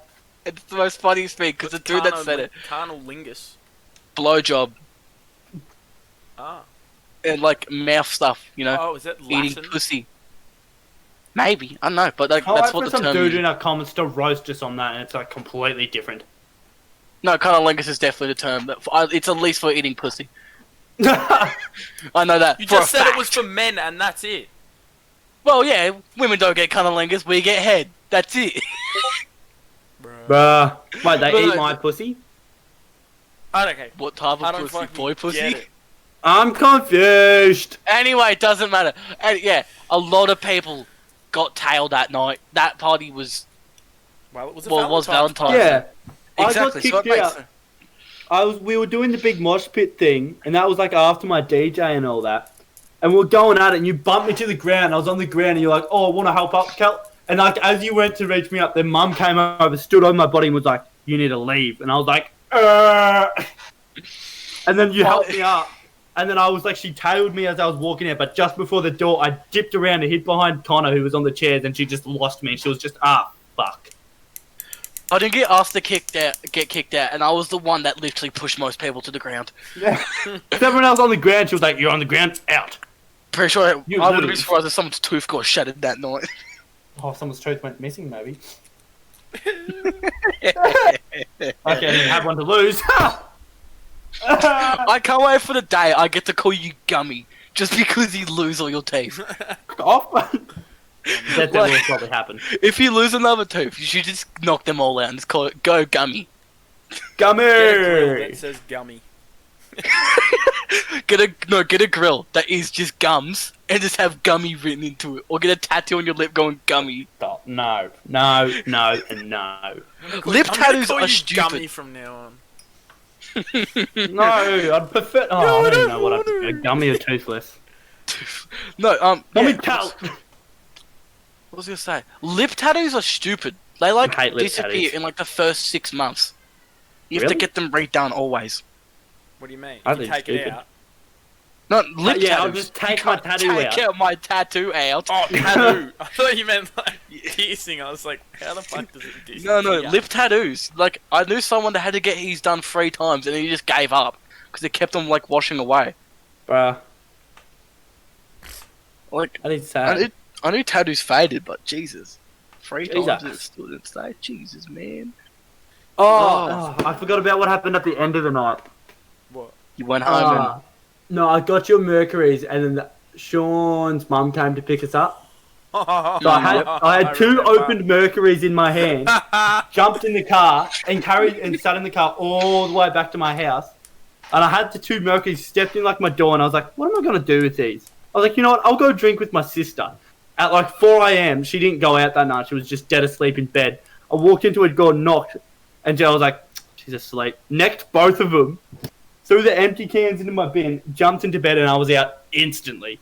Speaker 1: It's the most funniest thing because the dude that said it,
Speaker 3: Carnal lingus.
Speaker 1: blowjob
Speaker 3: Ah.
Speaker 1: and like mouth stuff, you know,
Speaker 3: Oh, is that
Speaker 1: eating
Speaker 3: Latin?
Speaker 1: pussy. Maybe I don't know, but like,
Speaker 2: Can't
Speaker 1: that's
Speaker 2: wait
Speaker 1: what
Speaker 2: for
Speaker 1: the
Speaker 2: some
Speaker 1: term
Speaker 2: dude
Speaker 1: is.
Speaker 2: in our comments to roast us on that, and it's like completely different.
Speaker 1: No, cunnilingus is definitely the term. It's at least for eating pussy. I know that.
Speaker 3: You
Speaker 1: for a
Speaker 3: just said it was
Speaker 1: fact.
Speaker 3: for men, and that's it.
Speaker 1: Well, yeah, women don't get cunnilingus, we get head. That's it.
Speaker 2: Bruh. Wait, they
Speaker 1: But,
Speaker 2: eat my pussy?
Speaker 3: Okay.
Speaker 1: What type
Speaker 3: I
Speaker 1: of
Speaker 3: don't
Speaker 1: pussy?
Speaker 3: fucking
Speaker 1: Boy
Speaker 3: get
Speaker 1: pussy?
Speaker 3: it.
Speaker 2: I'm confused.
Speaker 1: Anyway, it doesn't matter. And yeah, a lot of people got tailed that night. That party was
Speaker 3: Well, it was
Speaker 1: Valentine's.
Speaker 3: party.
Speaker 2: Yeah.
Speaker 1: exactly.
Speaker 2: I
Speaker 1: So
Speaker 2: got
Speaker 1: it
Speaker 2: kicked
Speaker 1: makes
Speaker 2: out. We were doing the big mosh pit thing, and that was like after my DJ and all that. And we were going at it, and you bumped me to the ground. I was on the ground, and you're like, "Oh, want to help up, Cal?" And like as you went to reach me up, then Mum came over, stood over my body, and was like, "You need to leave." And I was like, and then you helped me up. And then I was like, she tailed me as I was walking out, but just before the door, I dipped around and hid behind Connor, who was on the chairs, and she just lost me. She was just, fuck.
Speaker 1: I didn't get asked to get kicked out, and I was the one that literally pushed most people to the ground.
Speaker 2: Yeah. Everyone else on the ground, she was like, "You're on the ground, out."
Speaker 1: Pretty sure I would have
Speaker 2: literally-
Speaker 1: been surprised if someone's tooth got shattered that night.
Speaker 2: Oh, someone's tooth went missing, maybe. Okay, I didn't have one to lose.
Speaker 1: I can't wait for the day I get to call you Gummy, just because you lose all your teeth.
Speaker 2: Off. That will probably happen.
Speaker 1: If you lose another tooth, you should just knock them all out and just call it Go Gummy.
Speaker 2: Gummy!
Speaker 3: Get a grill that says gummy.
Speaker 1: Get a grill that is just gums and just have Gummy written into it, or get a tattoo on your lip going Gummy.
Speaker 2: Stop. No, and no.
Speaker 1: Lip
Speaker 3: I'm gonna
Speaker 1: tattoos
Speaker 3: call
Speaker 1: are
Speaker 3: you
Speaker 1: stupid.
Speaker 3: Gummy from now on.
Speaker 2: No, I'd prefer. Oh, I don't even know what I'd prefer. Gummy or toothless.
Speaker 1: No,
Speaker 2: Gummy
Speaker 1: yeah,
Speaker 2: cal.
Speaker 1: What was I gonna say? Lip tattoos are stupid. They like
Speaker 2: I hate lip
Speaker 1: disappear
Speaker 2: tattoos.
Speaker 1: in like the first 6 months. You have
Speaker 2: Really?
Speaker 1: to get them redone always.
Speaker 3: What do you mean?
Speaker 2: I
Speaker 3: If you
Speaker 2: think
Speaker 3: take
Speaker 2: it's
Speaker 3: it out.
Speaker 1: No, lip
Speaker 2: Yeah,
Speaker 1: tattoos.
Speaker 2: I'll just take
Speaker 1: You
Speaker 2: my
Speaker 1: can't
Speaker 2: tattoo
Speaker 1: take
Speaker 2: out.
Speaker 1: my tattoo out.
Speaker 3: Oh, tattoo. I thought you meant like piercing. I was like, how the fuck does it do?
Speaker 1: No, lip tattoos. Like, I knew someone that had to get his done 3 times and he just gave up. Because it kept him, like, washing away.
Speaker 2: Bruh,
Speaker 1: Like,
Speaker 2: that is sad.
Speaker 1: I knew tattoos faded, but Jesus. 3 times
Speaker 2: Jesus.
Speaker 1: and it still didn't stay. Jesus, man.
Speaker 2: Oh, I forgot about what happened at the end of the night.
Speaker 3: What?
Speaker 1: You went home
Speaker 2: No, I got your Mercury's, and then Sean's mum came to pick us up. So I had 2
Speaker 3: remember.
Speaker 2: opened Mercury's in my hand, jumped in the car, and carried and sat in the car all the way back to my house. And I had the 2 Mercury's, stepped in like my door, and I was like, "What am I gonna do with these?" I was like, "You know what? I'll go drink with my sister." At like 4 a.m., she didn't go out that night. She was just dead asleep in bed. I walked into her door, knocked, and I was like, "She's asleep." Necked both of them, threw the empty cans into my bin, jumped into bed, and I was out instantly.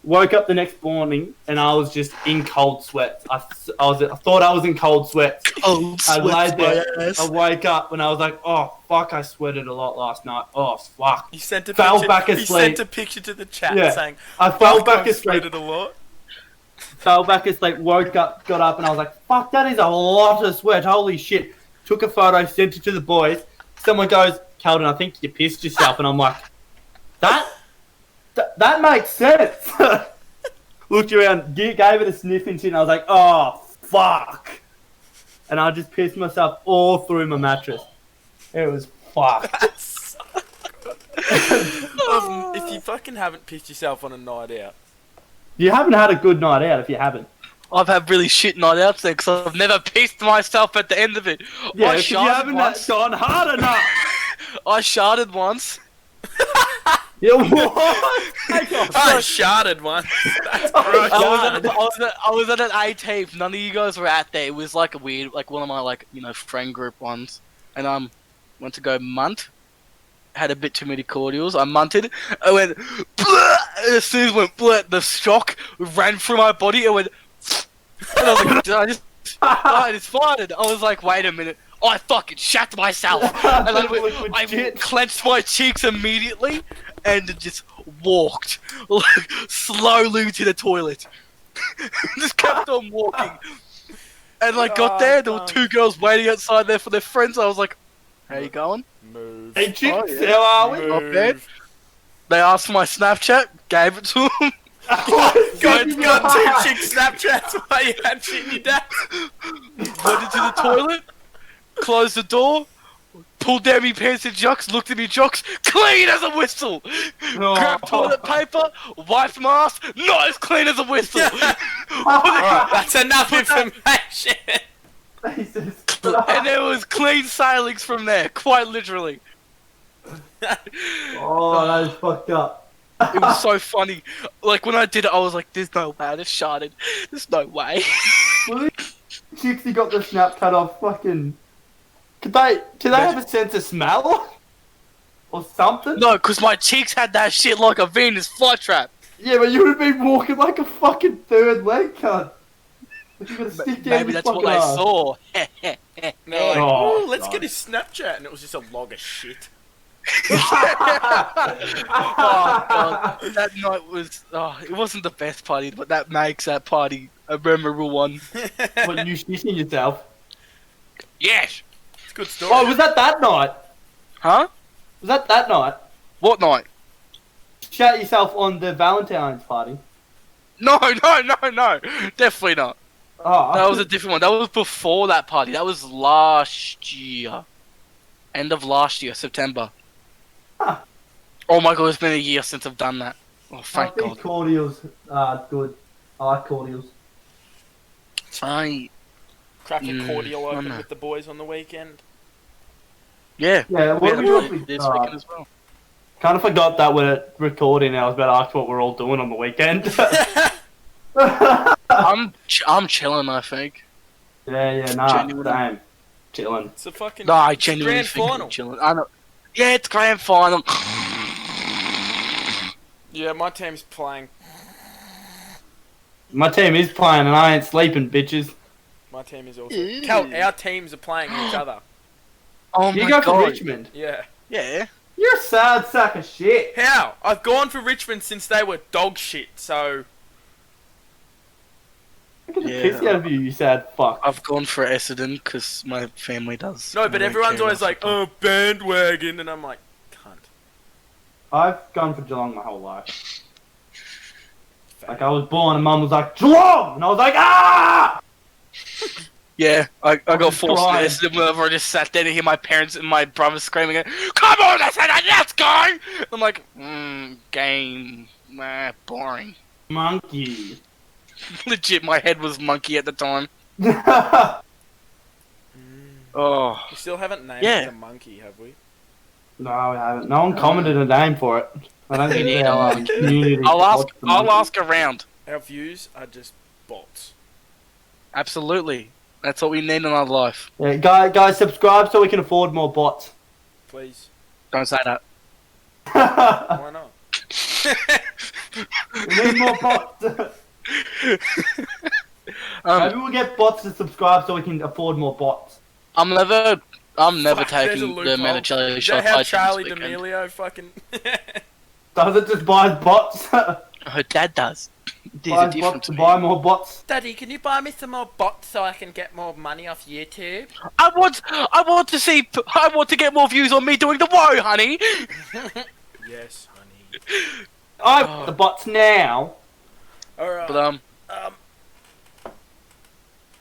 Speaker 2: Woke up the next morning, and I was just in cold sweats. I thought I was in cold sweats.
Speaker 1: Cold
Speaker 2: I
Speaker 1: sweats
Speaker 2: laid there.
Speaker 1: my ass.
Speaker 2: I woke up, and I was like, "Oh fuck! I sweated a lot last night. Oh fuck!"
Speaker 3: You sent a
Speaker 2: Fell
Speaker 3: picture.
Speaker 2: back
Speaker 3: You
Speaker 2: asleep.
Speaker 3: sent a picture to the chat
Speaker 2: Yeah.
Speaker 3: saying,
Speaker 2: I fell
Speaker 3: "Fuck,
Speaker 2: back
Speaker 3: I've
Speaker 2: asleep.
Speaker 3: sweated a lot."
Speaker 2: Fell back asleep. Woke up, got up, and I was like, "Fuck! That is a lot of sweat. Holy shit!" Took a photo, sent it to the boys. Someone goes, "Calvin, I think you pissed yourself," and I'm like, "That makes sense." Looked around, gave it a sniff and shit, and I was like, "Oh fuck!" And I just pissed myself all through my mattress. It was fucked.
Speaker 3: If you fucking haven't pissed yourself on a night out,
Speaker 2: You haven't had a good night out if you haven't.
Speaker 1: I've had really shit night outs there because I've never pissed myself at the end of it.
Speaker 2: Yeah,
Speaker 1: I
Speaker 2: if you
Speaker 1: sharded
Speaker 2: haven't
Speaker 1: once.
Speaker 2: gone hard enough.
Speaker 1: I sharded once.
Speaker 2: Yeah, what?
Speaker 3: I sharded one. That's
Speaker 2: Oh,
Speaker 3: gross.
Speaker 1: I was at an 18th. None of you guys were at there. It was like a weird, like one of my friend group ones. And went to go munt. Had a bit too many cordials. I munted. I went. Bleh! As soon as it went, bleh, the shock ran through my body. It went. And I was like, I just farted. I was like, wait a minute. I fucking shat myself. And I
Speaker 2: Legit.
Speaker 1: clenched my cheeks immediately and just walked slowly to the toilet. Just kept on walking. And like got there were two girls waiting outside there for their friends. I was like, "How you going?"
Speaker 3: Move.
Speaker 2: Hey chicks,
Speaker 1: yeah.
Speaker 2: how are we?
Speaker 1: Not bad. They asked for my Snapchat, gave it to them.
Speaker 3: Got two chick Snapchats while you had shit in your dad.
Speaker 1: Went into the toilet, closed the door, pulled down me pants and jocks, looked at me jocks, clean as a whistle. Grabbed toilet paper, wiped my ass, not as clean as a whistle.
Speaker 3: Alright, that's enough information.
Speaker 2: Jesus
Speaker 1: And there was clean sailings from there, quite literally.
Speaker 2: Oh, that is fucked up.
Speaker 1: It was so funny. Like when I did it, I was like, "There's no way I just sharted. There's no way."
Speaker 2: Well, these chicks who got the Snapchat off do they have a sense of smell? Or something?
Speaker 1: No, because my cheeks had that shit like a Venus flytrap.
Speaker 2: Yeah, but you would have been walking like a fucking third leg, cunt. Like you got to stick down
Speaker 1: Maybe
Speaker 2: your
Speaker 1: that's what
Speaker 2: fucking
Speaker 1: they
Speaker 2: ass.
Speaker 1: saw.
Speaker 3: And they're like,
Speaker 2: Oh,
Speaker 3: "Ooh, let's
Speaker 2: God.
Speaker 3: get his Snapchat," and it was just a log of shit.
Speaker 1: Oh god, that night was. Oh, it wasn't the best party, but that makes that party a memorable one.
Speaker 2: What, you shitting yourself?
Speaker 1: Yes.
Speaker 3: It's a good story.
Speaker 2: Oh, was that night?
Speaker 1: Huh?
Speaker 2: Was that night?
Speaker 1: What night?
Speaker 2: Shout yourself on the Valentines party.
Speaker 1: No, definitely not.
Speaker 2: Oh,
Speaker 1: That was a different one. That was before that party. That was last year. End of last year, September.
Speaker 2: Huh.
Speaker 1: Oh my god, it's been a year since I've done that. Oh,
Speaker 2: I
Speaker 1: thank
Speaker 2: think
Speaker 1: god.
Speaker 2: cordials are good. I like cordials.
Speaker 3: Crack a cordial
Speaker 1: I
Speaker 3: open
Speaker 1: know.
Speaker 3: with the boys on the weekend.
Speaker 1: Yeah.
Speaker 2: Yeah, what are we doing?
Speaker 1: this weekend as well.
Speaker 2: Kind of forgot that we're recording. I was about to ask what we're all doing on the weekend.
Speaker 1: I'm chilling, I think.
Speaker 2: Yeah, nah,
Speaker 1: Genuinely.
Speaker 2: same. Chilling.
Speaker 3: It's a fucking
Speaker 1: No, I genuinely
Speaker 3: grand
Speaker 1: think
Speaker 3: final.
Speaker 1: I'm chilling. I know. Yeah, it's grand final.
Speaker 3: Yeah, my team's playing.
Speaker 2: My team is playing and I ain't sleeping, bitches.
Speaker 3: My team is also.
Speaker 1: Ew.
Speaker 3: Cal, our teams are playing each other.
Speaker 1: Oh
Speaker 2: You
Speaker 1: my
Speaker 2: go
Speaker 1: god.
Speaker 2: for Richmond.
Speaker 3: Yeah.
Speaker 1: Yeah.
Speaker 2: You're a sad sack of shit.
Speaker 3: How? I've gone for Richmond since they were dog shit, so...
Speaker 2: Look at the
Speaker 1: Yeah.
Speaker 2: piss out of you, you sad fuck.
Speaker 1: I've gone for Essendon because my family does.
Speaker 3: No,
Speaker 1: I
Speaker 3: but
Speaker 1: don't
Speaker 3: everyone's
Speaker 1: care
Speaker 3: always
Speaker 1: about
Speaker 3: like,
Speaker 1: football.
Speaker 3: "Oh, bandwagon," and I'm like, cunt.
Speaker 2: I've gone for Geelong my whole life. Like, I was born and mum was like, Geelong! And I was like, ah!
Speaker 1: Yeah, I got
Speaker 2: just
Speaker 1: forced to
Speaker 2: crying.
Speaker 1: Essendon whenever I just sat there to hear my parents and my brother screaming, "Come on, Essendon, let's go!" I'm like, game, boring.
Speaker 2: Monkey.
Speaker 1: Legit, my head was monkey at the time.
Speaker 2: No,
Speaker 1: Oh.
Speaker 3: We still haven't named
Speaker 1: Yeah.
Speaker 3: the monkey, have we?
Speaker 2: we haven't. No one commented a name for it. I don't think
Speaker 1: Me
Speaker 2: they
Speaker 1: neither.
Speaker 2: are community.
Speaker 1: I'll ask around.
Speaker 3: Our views are just bots.
Speaker 1: Absolutely. That's what we need in our life.
Speaker 2: Yeah, guys, subscribe so we can afford more bots.
Speaker 3: Please.
Speaker 1: Don't say that.
Speaker 3: Why not?
Speaker 2: We need more bots. Maybe we'll get bots to subscribe so we can afford more bots.
Speaker 1: I'm never
Speaker 3: Fuck, there's a
Speaker 1: taking the
Speaker 3: loophole.
Speaker 1: amount of jelly
Speaker 3: Is
Speaker 1: shots
Speaker 3: that how
Speaker 1: I
Speaker 3: Charlie
Speaker 1: did this weekend.
Speaker 3: D'Amelio fucking...
Speaker 2: Does it just buy bots?
Speaker 1: Her dad does. There's a
Speaker 2: Buys
Speaker 1: difference.
Speaker 2: bots to buy more bots?
Speaker 3: Daddy, can you buy me some more bots so I can get more money off YouTube?
Speaker 1: I want to get more views on me doing the woe, honey.
Speaker 3: Yes, honey.
Speaker 2: I want the bots now.
Speaker 3: Alright.
Speaker 1: But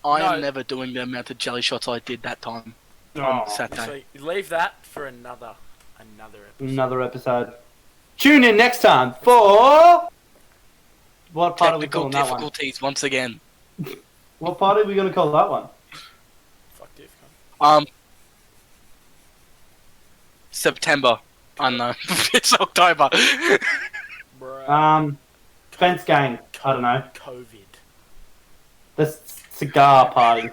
Speaker 1: I
Speaker 3: No.
Speaker 1: am never doing the amount of jelly shots I did that time
Speaker 2: Oh,
Speaker 1: on Saturday.
Speaker 3: So leave that for another episode.
Speaker 2: another episode. Tune in next time for... What part are we
Speaker 1: Technical
Speaker 2: calling that one?
Speaker 1: difficulties once again.
Speaker 2: What part are we going to call that one?
Speaker 3: Fuck diff.
Speaker 1: September. I don't know. It's October.
Speaker 3: Bruh.
Speaker 2: Fence gang. I don't know.
Speaker 3: COVID.
Speaker 2: The cigar party.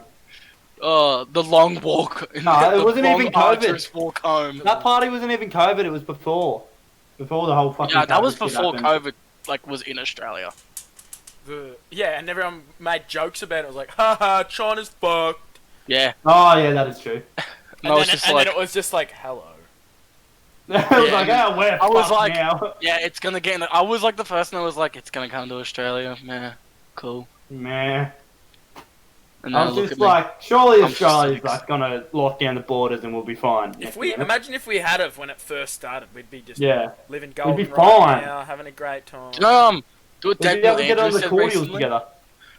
Speaker 1: Oh, the long walk.
Speaker 2: No, it
Speaker 1: The
Speaker 2: wasn't
Speaker 1: long,
Speaker 2: even COVID.
Speaker 1: arduous walk home.
Speaker 2: That party wasn't even COVID, it was before. Before the whole fucking
Speaker 1: Yeah, that was
Speaker 2: COVID shit
Speaker 1: before
Speaker 2: happened.
Speaker 1: COVID, like, was in Australia.
Speaker 3: Yeah, and everyone made jokes about it. It was like, haha, China's fucked.
Speaker 1: Yeah.
Speaker 2: Oh, yeah, that is true.
Speaker 1: And I was just like,
Speaker 3: then it was just like, hello.
Speaker 2: I was
Speaker 1: Yeah,
Speaker 2: like, oh, we're
Speaker 1: I was
Speaker 2: fucked
Speaker 1: like-
Speaker 2: now.
Speaker 1: yeah, it's gonna get. I was like the person that was like, it's gonna come to Australia. Yeah, cool.
Speaker 2: Meh.
Speaker 1: And
Speaker 2: I
Speaker 1: now
Speaker 2: was
Speaker 1: look
Speaker 2: just
Speaker 1: at me.
Speaker 2: like, surely
Speaker 1: I'm
Speaker 2: Australia's
Speaker 1: six.
Speaker 2: like gonna lock down the borders and we'll be fine.
Speaker 3: If we imagine if we had it when it first started, we'd be just
Speaker 2: Yeah.
Speaker 3: living
Speaker 2: We'd
Speaker 3: golden
Speaker 2: be
Speaker 3: right
Speaker 2: fine.
Speaker 3: now, having a great time.
Speaker 1: Do you know, do what
Speaker 2: We'd be
Speaker 1: Daniel
Speaker 2: able to get on
Speaker 1: Andrews
Speaker 2: the
Speaker 1: said
Speaker 2: cordials
Speaker 1: recently?
Speaker 2: together.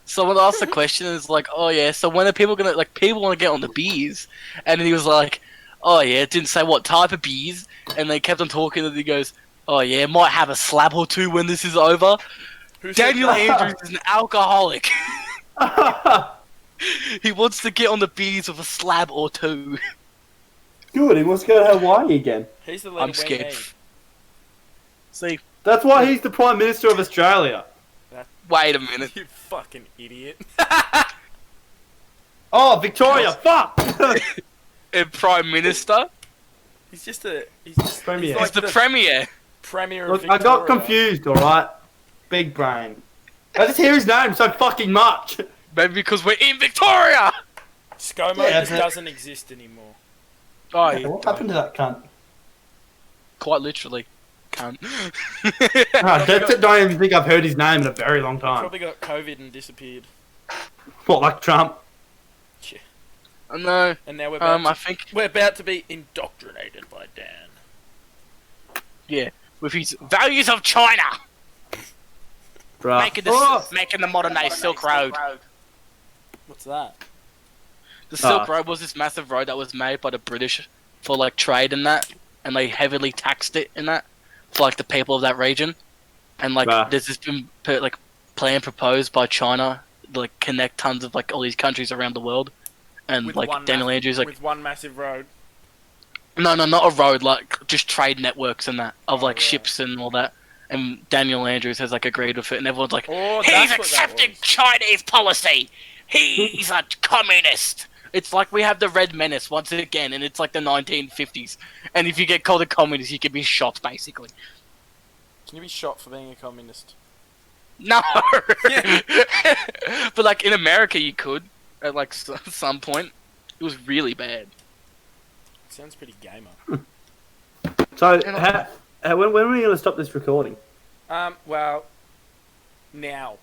Speaker 1: Someone asked the question, and it's like, oh yeah, so when are people gonna, like, people want to get on the beers? And then he was like, oh yeah, it didn't say what type of beers, and they kept on talking, and he goes, oh yeah, might have a slab or two when this is over.
Speaker 3: Who said
Speaker 1: Daniel
Speaker 3: that?
Speaker 1: Andrews is an alcoholic. He wants to get on the beers with a slab or two.
Speaker 2: Good, he wants to go to Hawaii again.
Speaker 3: He's the
Speaker 1: I'm
Speaker 3: little
Speaker 1: scared.
Speaker 3: me.
Speaker 1: See,
Speaker 2: That's why he's the Prime Minister of Australia.
Speaker 1: wait a minute.
Speaker 3: You fucking idiot.
Speaker 2: Oh, Victoria, fuck!
Speaker 1: A Prime Minister?
Speaker 3: He's just a. He's just.
Speaker 2: Premier.
Speaker 3: He's
Speaker 1: He's
Speaker 3: like
Speaker 1: the
Speaker 3: the
Speaker 1: Premier.
Speaker 3: Premier
Speaker 2: Look,
Speaker 3: of
Speaker 2: I
Speaker 3: Victoria.
Speaker 2: got confused, alright? Big brain. I just hear his name so fucking much.
Speaker 1: Maybe because we're in Victoria!
Speaker 3: ScoMo
Speaker 2: Yeah,
Speaker 3: just
Speaker 2: but-
Speaker 3: doesn't exist anymore.
Speaker 1: Oh,
Speaker 2: Yeah, what happened to that cunt?
Speaker 1: quite literally. Cunt.
Speaker 2: I don't even think I've heard his name in a very long time.
Speaker 3: Probably got COVID and disappeared.
Speaker 2: What, like Trump?
Speaker 1: No,
Speaker 3: And now we're
Speaker 1: I think,
Speaker 3: about to be indoctrinated by Dan.
Speaker 1: yeah, with his values of China,
Speaker 2: Bruh.
Speaker 1: making the modern day Silk Road.
Speaker 3: What's that?
Speaker 1: The Silk Road was this massive road that was made by the British for like trade and that, and they heavily taxed it in that for like the people of that region, and like there's this been like plan proposed by China to like connect tons of like all these countries around the world, and
Speaker 3: With
Speaker 1: like
Speaker 3: one
Speaker 1: Daniel Andrews like
Speaker 3: with one massive road.
Speaker 1: no, not a road, like just trade networks and that of like
Speaker 3: right.
Speaker 1: ships and all that. And Daniel Andrews has like agreed with it, and everyone's like,
Speaker 3: Oh,
Speaker 1: he's
Speaker 3: that's what that
Speaker 1: accepting
Speaker 3: was.
Speaker 1: Chinese policy. He's a communist. It's like we have the Red Menace once again, and it's like the 1950s. And if you get called a communist, you can be shot, basically.
Speaker 3: Can you be shot for being a communist?
Speaker 1: No, but like in America, you could at like some point. It was really bad.
Speaker 3: Sounds pretty gamer.
Speaker 2: So, when are we going to stop this recording?
Speaker 3: Well, now.